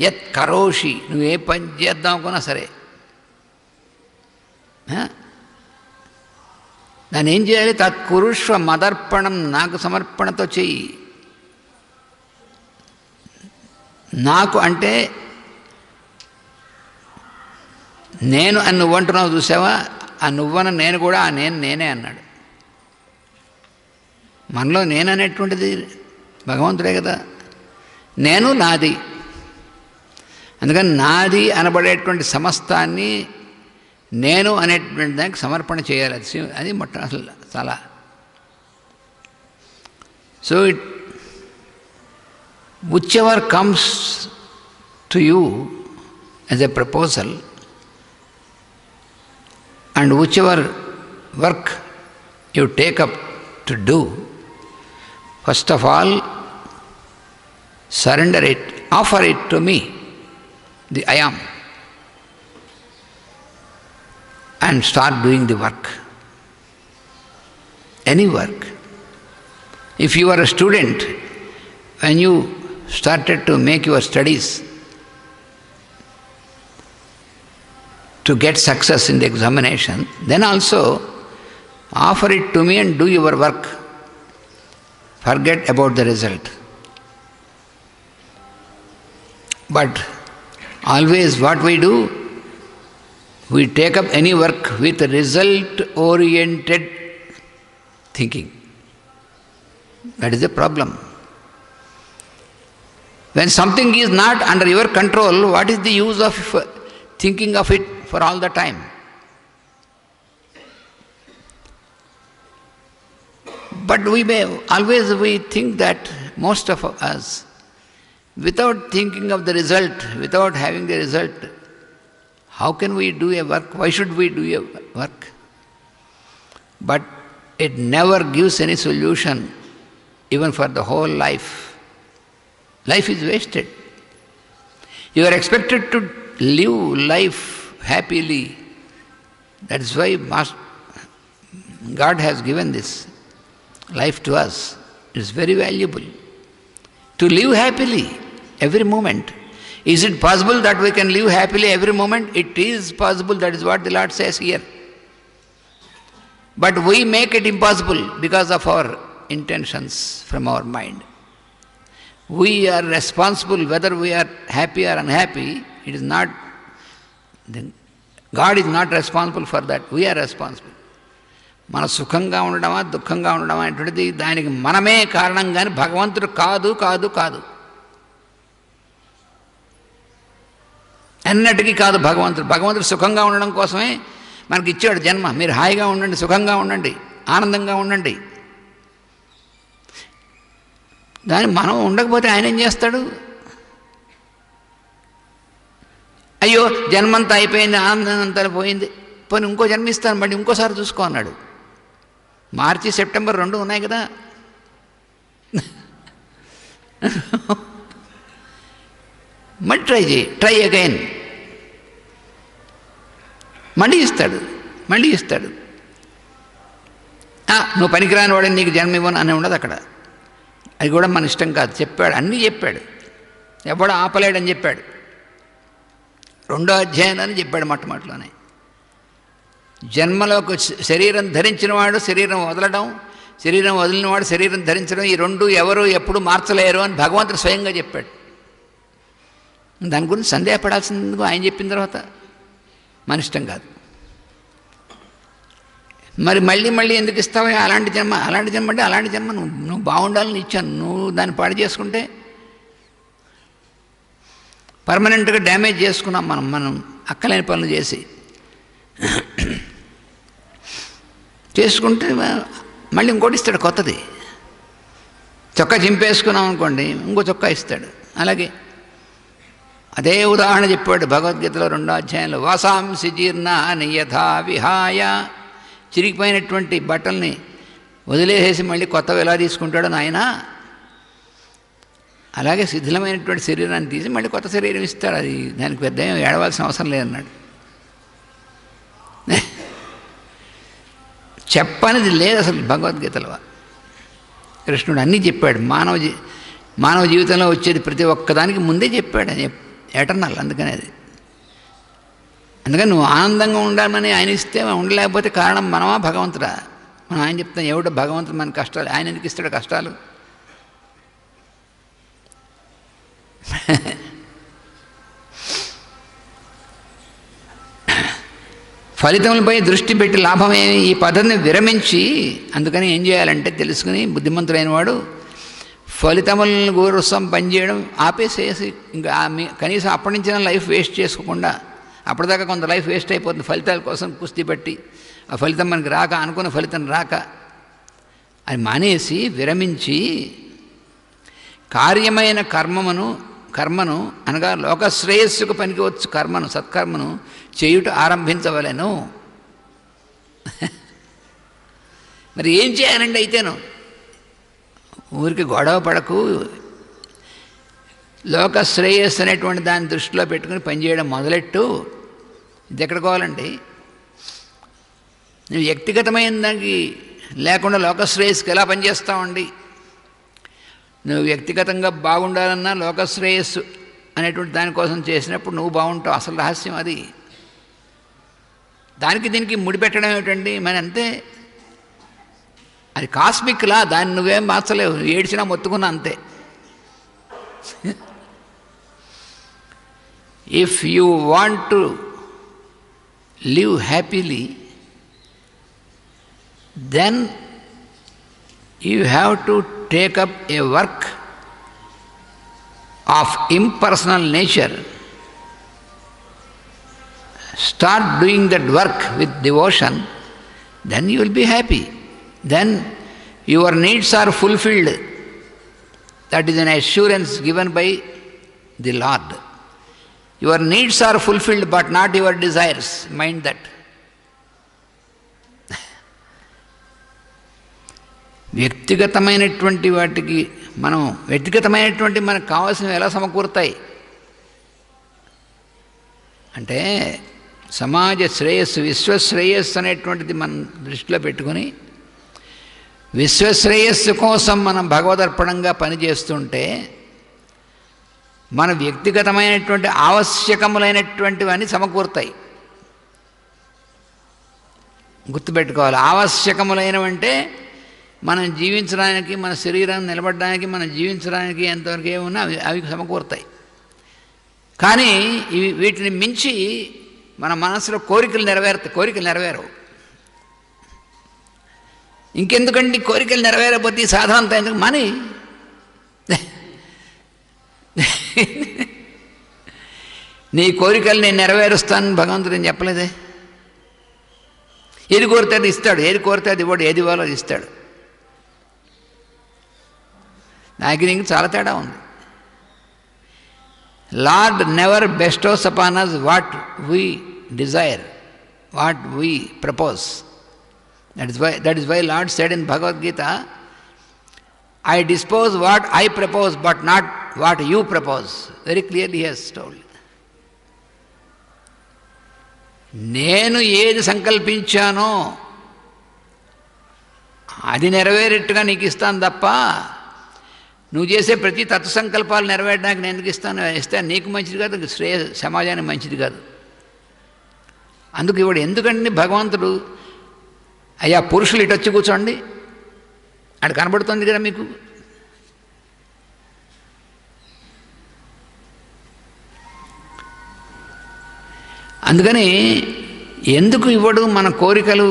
యత్ కరోషి, నువ్వు ఏ పని చేద్దాం అనుకున్నా సరే దాన్ని ఏం చేయాలి? తత్ కురుష్వ మదర్పణం, నాకు సమర్పణతో చెయ్యి. నాకు అంటే నేను అని నువ్వు అంటున్నావు చూసావా? ఆ నువ్వన నేను కూడా ఆ నేనే అన్నాడు. మనలో నేను అనేటువంటిది భగవంతుడే కదా. నేను నాది. అందుకని నాది అనబడేటువంటి సమస్తాన్ని నేను అనేటువంటి దానికి సమర్పణ చేయాలి. అది అసలు చాలా. So whichever comes to you as a proposal and whichever work you take up to do, first of all surrender it, offer it to me, the I am, and start doing the work. Any work. If you are a student, when you started to make your studies to get success in the examination, then also offer it to me and do your work. Forget about the result. But always what we do, we take up any work with result-oriented thinking. That is the problem. When something is not under your control, what is the use of thinking of it for all the time? But we think that most of us, without thinking of the result, without having the result, how can we do a work? Why should we do a work? But it never gives any solution, even for the whole life. Life is wasted. You are expected to live life happily. That is why God has given this life to us. It is very valuable. To live happily every moment. Is it possible that we can live happily every moment? It is possible. That is what the Lord says here. But we make it impossible because of our intentions from our mind. We are responsible whether we are happy or unhappy. It is not, God is not responsible for that. We are responsible. మన సుఖంగా ఉండడమా దుఃఖంగా ఉండడమా అనేటువంటిది దానికి మనమే కారణం కానీ భగవంతుడు కాదు కాదు కాదు. అన్నటికీ కాదు భగవంతుడు. భగవంతుడు సుఖంగా ఉండడం కోసమే మనకి ఇచ్చాడు జన్మ. మీరు హాయిగా ఉండండి, సుఖంగా ఉండండి, ఆనందంగా ఉండండి. దాన్ని మనం ఉండకపోతే ఆయన ఏం చేస్తాడు? అయ్యో జన్మంతా అయిపోయింది, ఆనందం అంతా పోయింది, పోనీ ఇంకో జన్మిస్తాను, మళ్ళీ ఇంకోసారి చూసుకో అన్నాడు. మార్చి సెప్టెంబర్ 2 ఉన్నాయి కదా. మళ్ళీ ట్రై చేయి, ట్రై అగైన్. మళ్ళీ ఇస్తాడు. నువ్వు పనికిరాని వాడని నీకు జన్మ ఇవ్వను అని ఉండదు అక్కడ. అది కూడా మన ఇష్టం కాదు. చెప్పాడు, అన్నీ చెప్పాడు. ఎవడో ఆపలేడని చెప్పాడు. 2వ అధ్యాయంలోనే చెప్పాడు మొట్టమొదటిలోనే. జన్మలోకి శరీరం ధరించిన వాడు శరీరం వదలడం, శరీరం వదిలినవాడు శరీరం ధరించడం, ఈ రెండు ఎవరు ఎప్పుడు మార్చలేరు అని భగవంతుడు స్వయంగా చెప్పాడు. దాని గురించి సందేహపడాల్సింది ఆయన చెప్పిన తర్వాత మన ఇష్టం కాదు. మరి మళ్ళీ ఎందుకు ఇస్తావా అలాంటి జన్మ అంటే అలాంటి జన్మ నువ్వు బాగుండాలని ఇచ్చాను. నువ్వు దాన్ని పాడు చేసుకుంటే పర్మనెంట్గా డ్యామేజ్ చేసుకున్నాం మనం అక్కలేని పనులు చేసుకుంటే మళ్ళీ ఇంకోటి ఇస్తాడు కొత్తది. చొక్కా చింపేసుకున్నాం అనుకోండి, ఇంకో చొక్కా ఇస్తాడు. అలాగే అదే ఉదాహరణ చెప్పాడు భగవద్గీతలో 2వ అధ్యాయంలో. వాసాంసి జీర్ణాని యథా విహాయ, చిరిగిపోయినటువంటి బట్టల్ని వదిలేసేసి మళ్ళీ కొత్తవి ఎలా తీసుకుంటాడో నాయన, అలాగే శిథిలమైనటువంటి శరీరాన్ని తీసి మళ్ళీ కొత్త శరీరం ఇస్తాడు. అది దానికి పెద్ద ఏడవలసిన అవసరం లేదన్నాడు. చెప్పనిది లేదు అసలు భగవద్గీతలో. కృష్ణుడు అన్నీ చెప్పాడు. మానవ జీవితంలో వచ్చేది ప్రతి ఒక్కదానికి ముందే చెప్పాడు. అని ఎటర్నల్. అందుకని నువ్వు ఆనందంగా ఉండాలని ఆయన ఇస్తే ఉండలేకపోతే కారణం మనమా భగవంతుడా? మనం ఆయన చెప్తాం ఎవడో భగవంతుడు మన కష్టాలు, ఆయన ఎందుకు ఇస్తాడు కష్టాలు? ఫలితములపై దృష్టి పెట్టి లాభమేమి? ఈ పద్ధతిని విరమించి, అందుకని ఏం చేయాలంటే తెలుసుకుని బుద్ధిమంతుడైన వాడు ఫలితములను కోసం పనిచేయడం ఆపేసేసి ఇంకా కనీసం అప్పటి నుంచి లైఫ్ వేస్ట్ చేసుకోకుండా, అప్పటిదాకా కొంత లైఫ్ వేస్ట్ అయిపోతుంది ఫలితాల కోసం కుస్తీ పట్టి, ఆ ఫలితం మనకి రాక, అనుకున్న ఫలితం రాక, అది మానేసి విరమించి కార్యమైన కర్మను అనగా లోకశ్రేయస్సుకు పనికి వచ్చు కర్మను, సత్కర్మను చేయుట ఆరంభించవలెను. మరి ఏం చేయాలండి? అయితేను ఊరికి గొడవ పడకు, లోకశ్రేయస్సు అనేటువంటి దాన్ని దృష్టిలో పెట్టుకుని పనిచేయడం మొదలెట్టు. ఇది ఎక్కడ కావాలండి? నువ్వు వ్యక్తిగతమైన దానికి లేకుండా లోకశ్రేయస్సుకి ఎలా పనిచేస్తావండి? నువ్వు వ్యక్తిగతంగా బాగుండాలన్నా లోకశ్రేయస్సు అనేటువంటి దానికోసం చేసినప్పుడు నువ్వు బాగుంటావు. అసలు రహస్యం అది. దానికి దీనికి ముడిపెట్టడం ఏమిటండి? మరి అంతే, అది కాస్మిక్ లా. దాన్ని నువ్వేం మార్చలేవు. ఏడ్చినా మొత్తుకున్నా అంతే. If you want to live happily, then you have to take up a work of impersonal nature, start doing that work with devotion, then you will be happy. Then your needs are fulfilled. That is an assurance given by the Lord. Your needs are fulfilled, but not your desires. Mind that. వ్యక్తిగతమైనటువంటి వాటికి మనకు కావాల్సినవి ఎలా సమకూరుతాయి అంటే, సమాజ శ్రేయస్సు, విశ్వశ్రేయస్సు అనేటువంటిది మనం దృష్టిలో పెట్టుకొని, విశ్వశ్రేయస్సు కోసం మనం భగవదర్పణంగా పనిచేస్తుంటే మన వ్యక్తిగతమైనటువంటి ఆవశ్యకములైనటువంటివన్నీ సమకూరుతాయి. గుర్తుపెట్టుకోవాలి, ఆవశ్యకములైనవంటే మనం జీవించడానికి, మన శరీరాన్ని నిలబడడానికి, మనం జీవించడానికి ఎంతవరకు ఏమున్నా అవి సమకూరుతాయి. కానీ వీటిని మించి మన మనసులో కోరికలు నెరవేరవు. ఇంకెందుకండి కోరికలు నెరవేరకపోతే ఈ సాధన అంతా ఎందుకు? మనీ. నీ కోరికలు నేను నెరవేరుస్తానని భగవంతుడు నేను చెప్పలేదే. ఏది కోరితే అది ఇస్తాడు, ఏది కోరితే అది ఇవ్వడు, ఏది ఇవ్వాలో అది ఇస్తాడు. నాకు నీకు చాలా తేడా ఉంది. Lord never bestows upon us what we desire, what we propose. That is why Lord said in Bhagavad Gita, I dispose what I propose, but not what you propose. Very clearly he has told. నేను ఏది సంకల్పించానో అది నెరవేరేట్టుగా నీకు ఇస్తాను తప్ప, నువ్వు చేసే ప్రతి తత్వసంకల్పాలు నెరవేరడానికి నేను ఎందుకు ఇస్తే నీకు మంచిది కాదు, సమాజానికి మంచిది కాదు. అందుకు ఇవాడు ఎందుకండి భగవంతుడు, అయ్యా పురుషులు ఇటు వచ్చి కూర్చోండి, అక్కడ కనబడుతుంది కదా మీకు, అందుకని ఎందుకు ఇవ్వడు? మన కోరికలు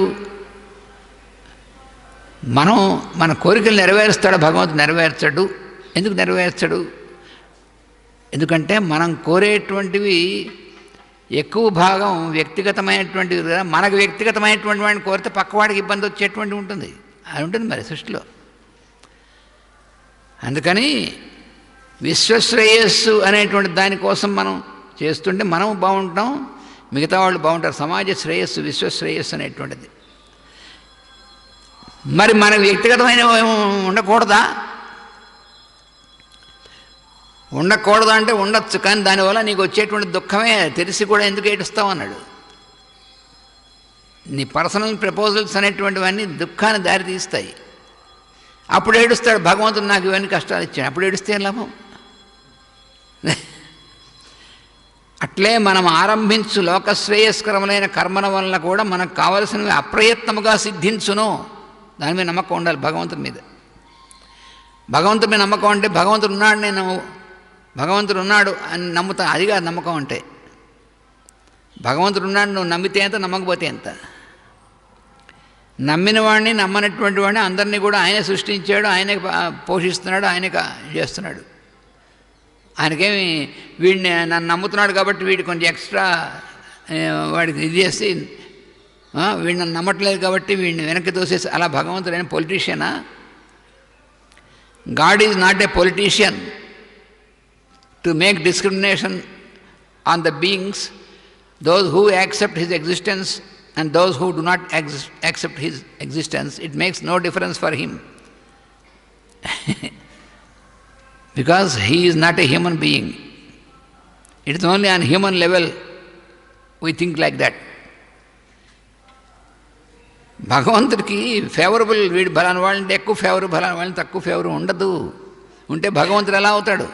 మన కోరికలు నెరవేరుస్తాడు భగవంతుడు, నెరవేర్చడు. ఎందుకు నెరవేర్చడు? ఎందుకంటే మనం కోరేటువంటివి ఎక్కువ భాగం వ్యక్తిగతమైనటువంటివి కదా. మనకు వ్యక్తిగతమైనటువంటి వాడిని కోరితే పక్కవాడికి ఇబ్బంది వచ్చేటువంటి ఉంటుంది, అది ఉంటుంది మరి సృష్టిలో. అందుకని విశ్వశ్రేయస్సు అనేటువంటి దానికోసం మనం చేస్తుంటే మనం బాగుంటాం, మిగతా వాళ్ళు బాగుంటారు. సమాజ శ్రేయస్సు, విశ్వశ్రేయస్సు అనేటువంటిది. మరి మనకు వ్యక్తిగతమైన ఉండకూడదా? ఉండకూడదా అంటే ఉండొచ్చు, కానీ దానివల్ల నీకు వచ్చేటువంటి దుఃఖమే తెలిసి కూడా ఎందుకు ఏడుస్తావు అన్నాడు. నీ పర్సనల్ ప్రపోజల్స్ అనేటువంటివన్నీ దుఃఖాన్ని దారితీస్తాయి. అప్పుడు ఏడుస్తాడు భగవంతుడు, నాకు ఇవన్నీ కష్టాలు ఇచ్చాడు. అప్పుడు ఏడుస్తే లాభం. అట్లే మనం ఆరంభించు లోకశ్రేయస్కరములైన కర్మల వలన కూడా మనకు కావలసినవి అప్రయత్నముగా సిద్ధించును. దాని మీద నమ్మకం ఉండాలి, భగవంతుడి మీద. భగవంతుడి మీద నమ్మకం అంటే భగవంతుడు ఉన్నాడు అని నమ్ముతా, అది కాదు నమ్మకం అంటే. భగవంతుడు ఉన్నాడు నువ్వు నమ్మితే ఎంత, నమ్మకపోతే ఎంత. నమ్మిన వాడిని, నమ్మనటువంటి వాడిని అందరినీ కూడా ఆయనే సృష్టించాడు, ఆయనే పోషిస్తున్నాడు, ఆయనే చేస్తున్నాడు. ఆయనకేమి వీడిని నన్ను నమ్ముతున్నాడు కాబట్టి వీడి కొంచెం ఎక్స్ట్రా వాడికి ఇది చేసి, వీడు నన్ను నమ్మట్లేదు కాబట్టి వీడిని వెనక్కి తోసేసి, అలా భగవంతుడు అయిన పొలిటీషియనా? God is not a politician to make discrimination on the beings, those who accept his existence and those who do not accept his existence. It makes no difference for him. Because he is not a human being. It is only on human level we think like that. భగవంతుడికి favourable వీడు బలాన్ని వాళ్ళంటే ఎక్కువ favour, బలాన్ని వాళ్ళని తక్కువ favour ఉండదు. ఉంటే భగవంతుడు ఎలా అవుతాడు?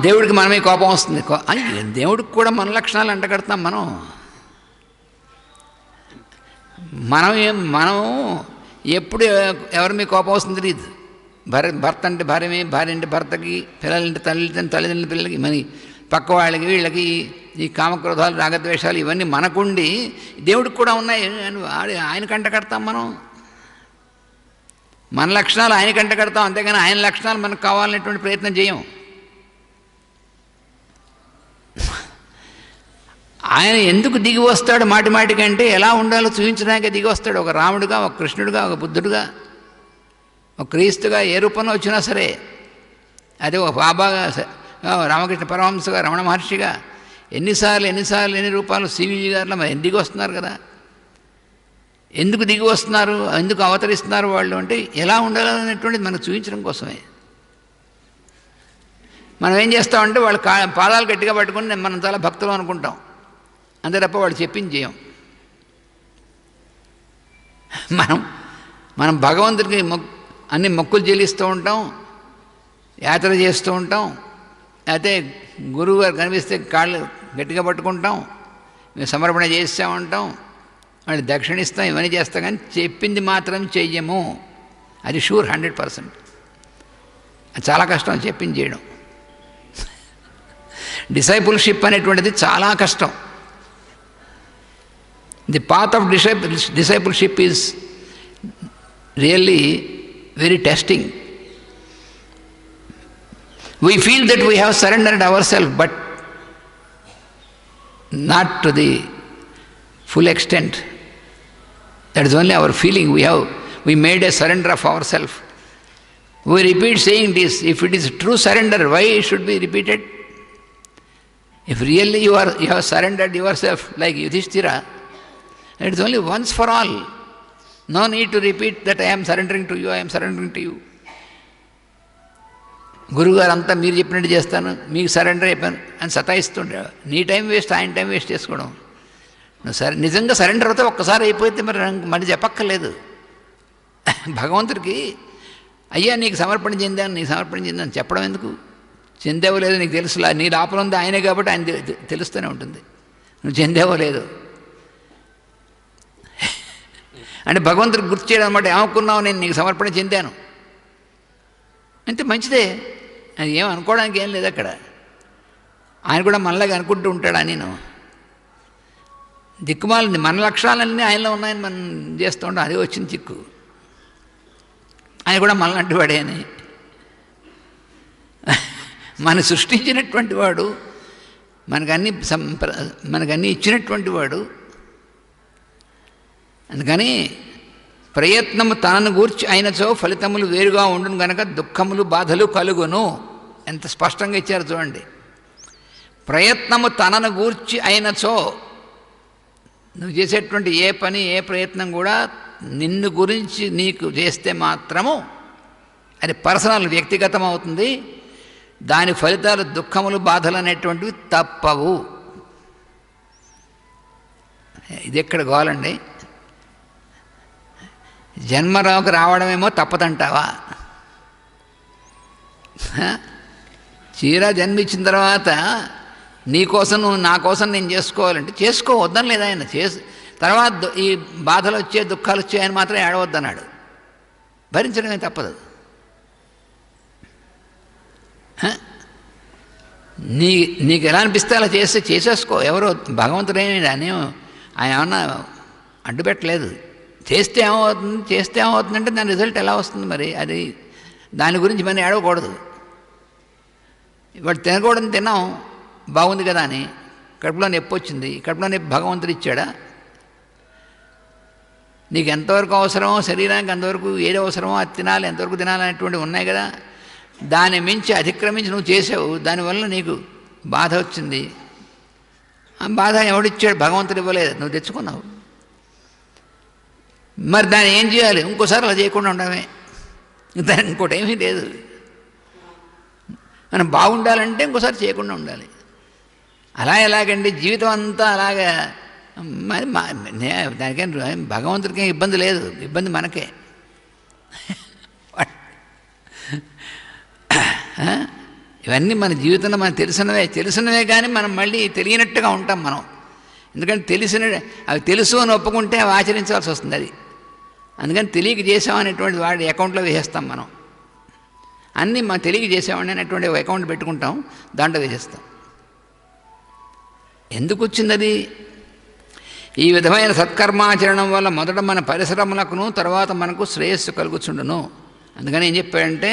దేవుడికి మనమే కోపం వస్తుంది. దేవుడికి కూడా మన లక్షణాలు అంటగడతాం మనం. మనం ఎప్పుడు ఎవరి మీద కోపం వస్తుంది తెలియదు. భర్త అంటే భార్యమే, భార్య అంటే భర్తకి, పిల్లలంటే తల్లిదండ్రుల పిల్లలకి, మరి పక్క వాళ్ళకి, వీళ్ళకి ఈ కామక్రోధాలు, రాగద్వేషాలు ఇవన్నీ మనకుండి దేవుడికి కూడా ఉన్నాయి అని ఆయన కంట కడతాం మనం. మన లక్షణాలు ఆయన కంట కడతాం, అంతేగాని ఆయన లక్షణాలు మనకు కావాలనేటువంటి ప్రయత్నం చేయం. ఆయన ఎందుకు దిగి వస్తాడు మాటి మాటికంటే ఎలా ఉండాలో చూపించడానికే దిగి వస్తాడు. ఒక రాముడుగా, ఒక కృష్ణుడుగా, ఒక బుద్ధుడుగా, ఒక క్రీస్తుగా, ఏ రూపంలో వచ్చినా సరే, అదే ఒక బాబాగా, రామకృష్ణ పరమహంసగా, రమణ మహర్షిగా, ఎన్నిసార్లు ఎన్ని రూపాలు సివిజీ గారిలో మరి దిగి వస్తున్నారు కదా. ఎందుకు దిగి వస్తున్నారు, ఎందుకు అవతరిస్తున్నారు వాళ్ళు అంటే ఎలా ఉండాలనేటువంటిది మనకు చూపించడం కోసమే. మనం ఏం చేస్తామంటే వాళ్ళ పాదాలు గట్టిగా పట్టుకుని మనం చాలా భక్తులు అనుకుంటాం, అంతే తప్ప వాళ్ళు చెప్పింది చేయం. మనం భగవంతుడికి అన్ని మొక్కులు చెల్లిస్తూ ఉంటాం, యాత్ర చేస్తూ ఉంటాం, అయితే గురువు గారు కనిపిస్తే కాళ్ళు గట్టిగా పట్టుకుంటాం, మేము సమర్పణ చేస్తామంటాం, వాళ్ళు దక్షిణిస్తాం, ఇవన్నీ చేస్తాం, కానీ చెప్పింది మాత్రం చెయ్యము. అది షూర్ 100%. అది చాలా కష్టం చెప్పింది చేయడం. డిసైపుల్షిప్ అనేటువంటిది చాలా కష్టం. The path of discipleship is really very testing. We feel that we have surrendered ourselves, but not to the full extent. That is only our feeling. We made a surrender of ourselves. We repeat saying this. If it is true surrender, why should be repeated? If really you have surrendered yourself like Yudhishthira, it is only once for all. No need to repeat that I am surrendering to you, I am surrendering to you. గురువుగారు అంతా మీరు చెప్పినట్టు చేస్తాను, మీకు surrender అయిపోయాను అని సతాయిస్తుండే. నీ time waste, ఆయన టైం వేస్ట్ చేసుకోవడం. నువ్వు నిజంగా సరెండర్ అవుతే ఒక్కసారి అయిపోతే మరి చెప్పక్కర్లేదు. భగవంతుడికి అయ్యా నీకు సమర్పణ చెందాను చెప్పడం ఎందుకు? చెందేవో లేదో నీకు తెలుసులా, నీ లోపల ఉంది ఆయనే కాబట్టి ఆయన తెలుస్తూనే ఉంటుంది నువ్వు చెందేవో లేదు అంటే భగవంతుడికి గుర్తు చేయడం అనమాట. ఏమనుకున్నావు, నేను నీకు సమర్పణ చెందాను అంటే మంచిదే, అది ఏం అనుకోవడానికి ఏం లేదు అక్కడ. ఆయన కూడా మనలాగా అనుకుంటూ ఉంటాడా? నేను దిక్కుమాలని మన లక్షణాలన్నీ ఆయనలో ఉన్నాయని మనం చేస్తూ ఉంటాం, అదే వచ్చింది చిక్కు. ఆయన కూడా మనలాంటి వాడే అని, మనం సృష్టించినటువంటి వాడు, మనకన్నీ ఇచ్చినటువంటి వాడు. అందుకని ప్రయత్నము తనను గూర్చి అయినచో ఫలితములు వేరుగా ఉండును గనక దుఃఖములు బాధలు కలుగును. ఎంత స్పష్టంగా ఇచ్చారు చూడండి. ప్రయత్నము తనను గూర్చి అయినచో, నువ్వు చేసేటువంటి ఏ పని ఏ ప్రయత్నం కూడా నిన్ను గురించి నీకు చేస్తే మాత్రము అది పర్సనల్, వ్యక్తిగతం అవుతుంది. దాని ఫలితాలు దుఃఖములు బాధలు అనేటువంటివి తప్పవు. ఇది ఎక్కడ గోలండి? జన్మరావుకు రావడమేమో తప్పదంటావా? చీర జన్మించిన తర్వాత నీకోసం నువ్వు నా కోసం నేను చేసుకోవాలంటే చేసుకో, వద్దని లేదా ఆయన తర్వాత ఈ బాధలు వచ్చే దుఃఖాలు వచ్చాయని మాత్రం ఏడవద్దన్నాడు. భరించడమే తప్పదు. నీకు ఎలా అనిపిస్తే అలా చేసేసుకో. ఎవరో భగవంతుడేమి అని ఆయన ఏమన్నా అడ్డుపెట్టలేదు. చేస్తే ఏమవుతుందంటే దాని రిజల్ట్ ఎలా వస్తుంది మరి? అది దాని గురించి మనం ఏడవకూడదు. ఇవాడు తినకూడదు తిన్నాం, బాగుంది కదా అని కడుపులో నొప్పి వచ్చింది. కడుపులో నొప్పి భగవంతుడు ఇచ్చాడా? నీకు ఎంతవరకు అవసరమో శరీరానికి అంతవరకు ఏది అవసరమో అది తినాలి, ఎంతవరకు తినాలనేటువంటివి ఉన్నాయి కదా. దాన్ని మించి అతిక్రమించి నువ్వు చేసావు, దానివల్ల నీకు బాధ వచ్చింది. ఆ బాధ ఎవడిచ్చాడు? భగవంతుడు ఇవ్వలేదు, నువ్వు తెచ్చుకున్నావు. మరి దాన్ని ఏం చేయాలి? ఇంకోసారి అలా చేయకుండా ఉండడమే, దానికి ఇంకోటి ఏమీ లేదు. మనం బాగుండాలంటే ఇంకోసారి చేయకుండా ఉండాలి. అలా ఎలాగండి జీవితం అంతా అలాగా? మరి దానికేం భగవంతుడికి ఇబ్బంది లేదు, ఇబ్బంది మనకే. ఇవన్నీ మన జీవితంలో మనకు తెలిసినవే కానీ మనం మళ్ళీ తెలియనట్టుగా ఉంటాం మనం. ఎందుకంటే అవి తెలుసు అని ఒప్పుకుంటే అవి ఆచరించాల్సి వస్తుంది. అది అందుకని తెలియక చేసామనేటువంటి వాడి అకౌంట్లో వేసేస్తాం మనం. అన్నీ మనం తెలియక చేసామని అనేటువంటి అకౌంట్ పెట్టుకుంటాం, దాంట్లో వేసేస్తాం. ఎందుకు వచ్చింది అది? ఈ విధమైన సత్కర్మాచరణం వల్ల మొదట మన పరిశ్రమలకును తర్వాత మనకు శ్రేయస్సు కలుగుచుండును. అందుకని ఏం చెప్పాడంటే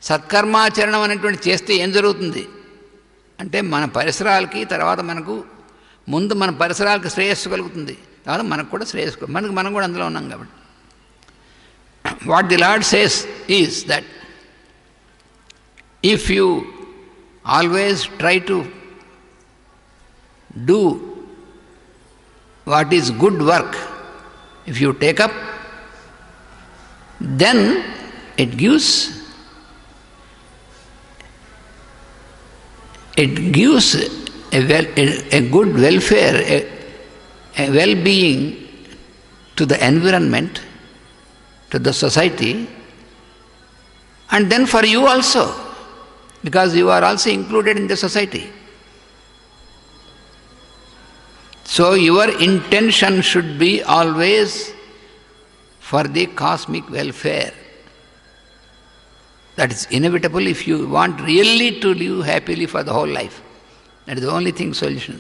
సత్కర్మాచరణం అనేటువంటి చేస్తే ఏం జరుగుతుంది అంటే మన పరిసరాలకి తర్వాత మనకు ముందు మన పరిసరాలకు శ్రేయస్సు కలుగుతుంది, తర్వాత మనకు కూడా శ్రేయస్సు, మనం కూడా అందులో ఉన్నాం కాబట్టి. What the lord says is that if you always try to do what is good work, if you take up, then it gives a good welfare, a well-being to the environment, to the society, and then for you also, because you are also included in the society. So your intention should be always for the cosmic welfare. That is inevitable if you want really to live happily for the whole life. That is the only thing, solution.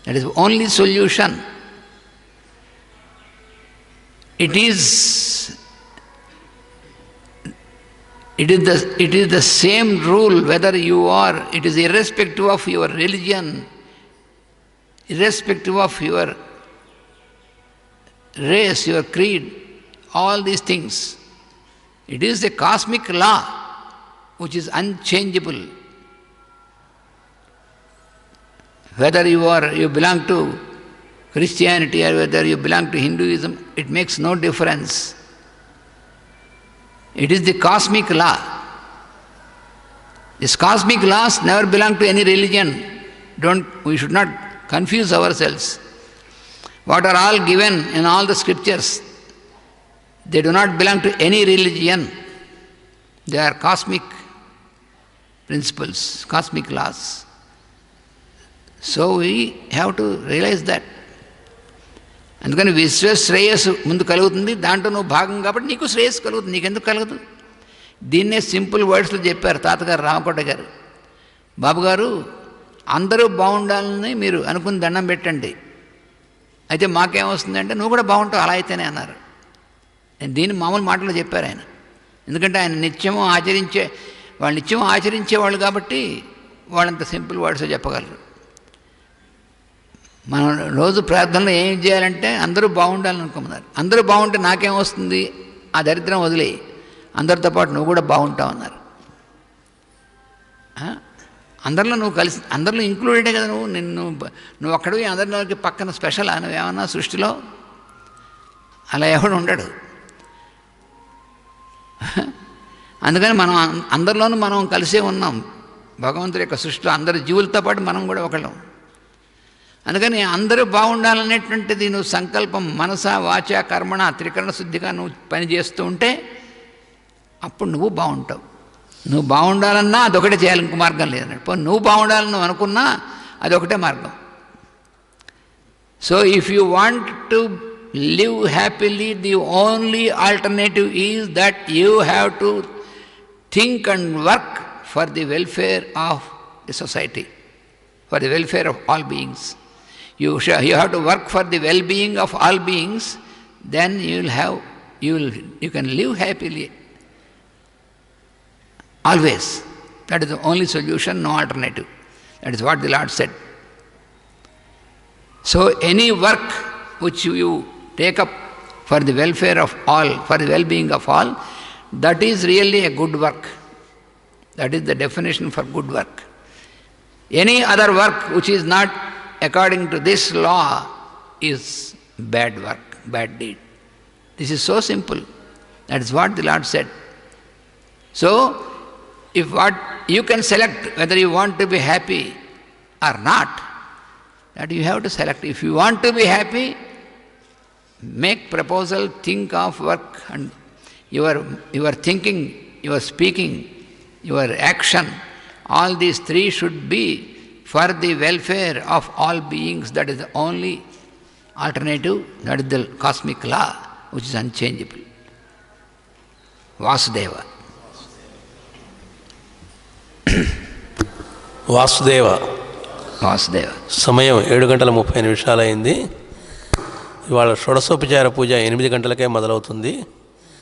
That is the only solution. It is the same rule whether you are, it is irrespective of your religion, irrespective of your race, your creed, all these things. It is a cosmic law which is unchangeable. Whether you belong to Christianity or whether you belong to Hinduism, it makes no difference. It is the cosmic law. These cosmic laws never belong to any religion. We should not confuse ourselves. What are all given in all the scriptures, they do not belong to any religion. They are cosmic principles, cosmic laws. So we have to realize that. అందుకని విశ్వశ్రేయస్సు ముందు కలుగుతుంది, దాంట్లో నువ్వు భాగం కాబట్టి నీకు శ్రేయస్సు కలుగుతుంది, నీకెందుకు కలగదు? దీన్నే సింపుల్ వర్డ్స్లో చెప్పారు తాతగారు రామకోట గారు. బాబుగారు, అందరూ బాగుండాలని మీరు అనుకుని దండం పెట్టండి, అయితే మాకేమొస్తుందంటే నువ్వు కూడా బాగుంటావు అలా అయితేనే అన్నారు. దీన్ని మామూలు మాటలో చెప్పారు ఆయన. ఎందుకంటే ఆయన నిత్యము ఆచరించేవాళ్ళు కాబట్టి వాళ్ళంత సింపుల్ వర్డ్స్ చెప్పగలరు. మనం రోజు ప్రార్థనలో ఏం చేయాలంటే అందరూ బాగుండాలని అనుకున్నారు. అందరూ బాగుంటే నాకేమొస్తుంది, ఆ దరిద్రం వదిలేయి, అందరితో పాటు నువ్వు కూడా బాగుంటావు అన్నారు. అందరిలో నువ్వు కలిసి, అందరిలో ఇంక్లూడెడే కదా నువ్వు అక్కడివి అందరిలోకి పక్కన స్పెషల్ నువ్వేమన్నా సృష్టిలో అలా ఎవడు ఉండడు. అందుకని మనం అందరిలోనూ మనం కలిసే ఉన్నాం భగవంతుడి యొక్క సృష్టిలో, అందరి జీవులతో పాటు మనం కూడా ఒకళ్ళం. అందుకని అందరూ బాగుండాలనేటువంటిది నువ్వు సంకల్పం మనస వాచ కర్మణ త్రికరణ శుద్ధిగా నువ్వు పని చేస్తూ ఉంటే అప్పుడు నువ్వు బాగుంటావు. నువ్వు బాగుండాలన్నా అదొకటే చేయాలి, ఇంకో మార్గం లేదన్నట్టు. నువ్వు బాగుండాలని నువ్వు అనుకున్నా అదొకటే మార్గం. So if you want to live happily, the only alternative is that you have to think and work for the welfare of the society, for the welfare of all beings. You have to work for the well-being of all beings, then you can live happily always. That is the only solution, no alternative. That is what the Lord said. So any work which you take up for the welfare of all, for the well-being of all, that is really a good work. That is the definition for good work. Any other work which is not according to this law is bad work, bad deed. This is so simple. That is what the Lord said. So, if what you can select whether you want to be happy or not, that you have to select. If you want to be happy, make proposal, think of work, and your thinking, your speaking, your action, all these three should be for the welfare of all beings. That is the only alternative. That is the cosmic law which is unchangeable. Vasudeva. Vasudeva. సమయం 7:30 అయింది. ఇవాళ షోడశోపచార పూజ 8 గంటలకే మొదలవుతుంది.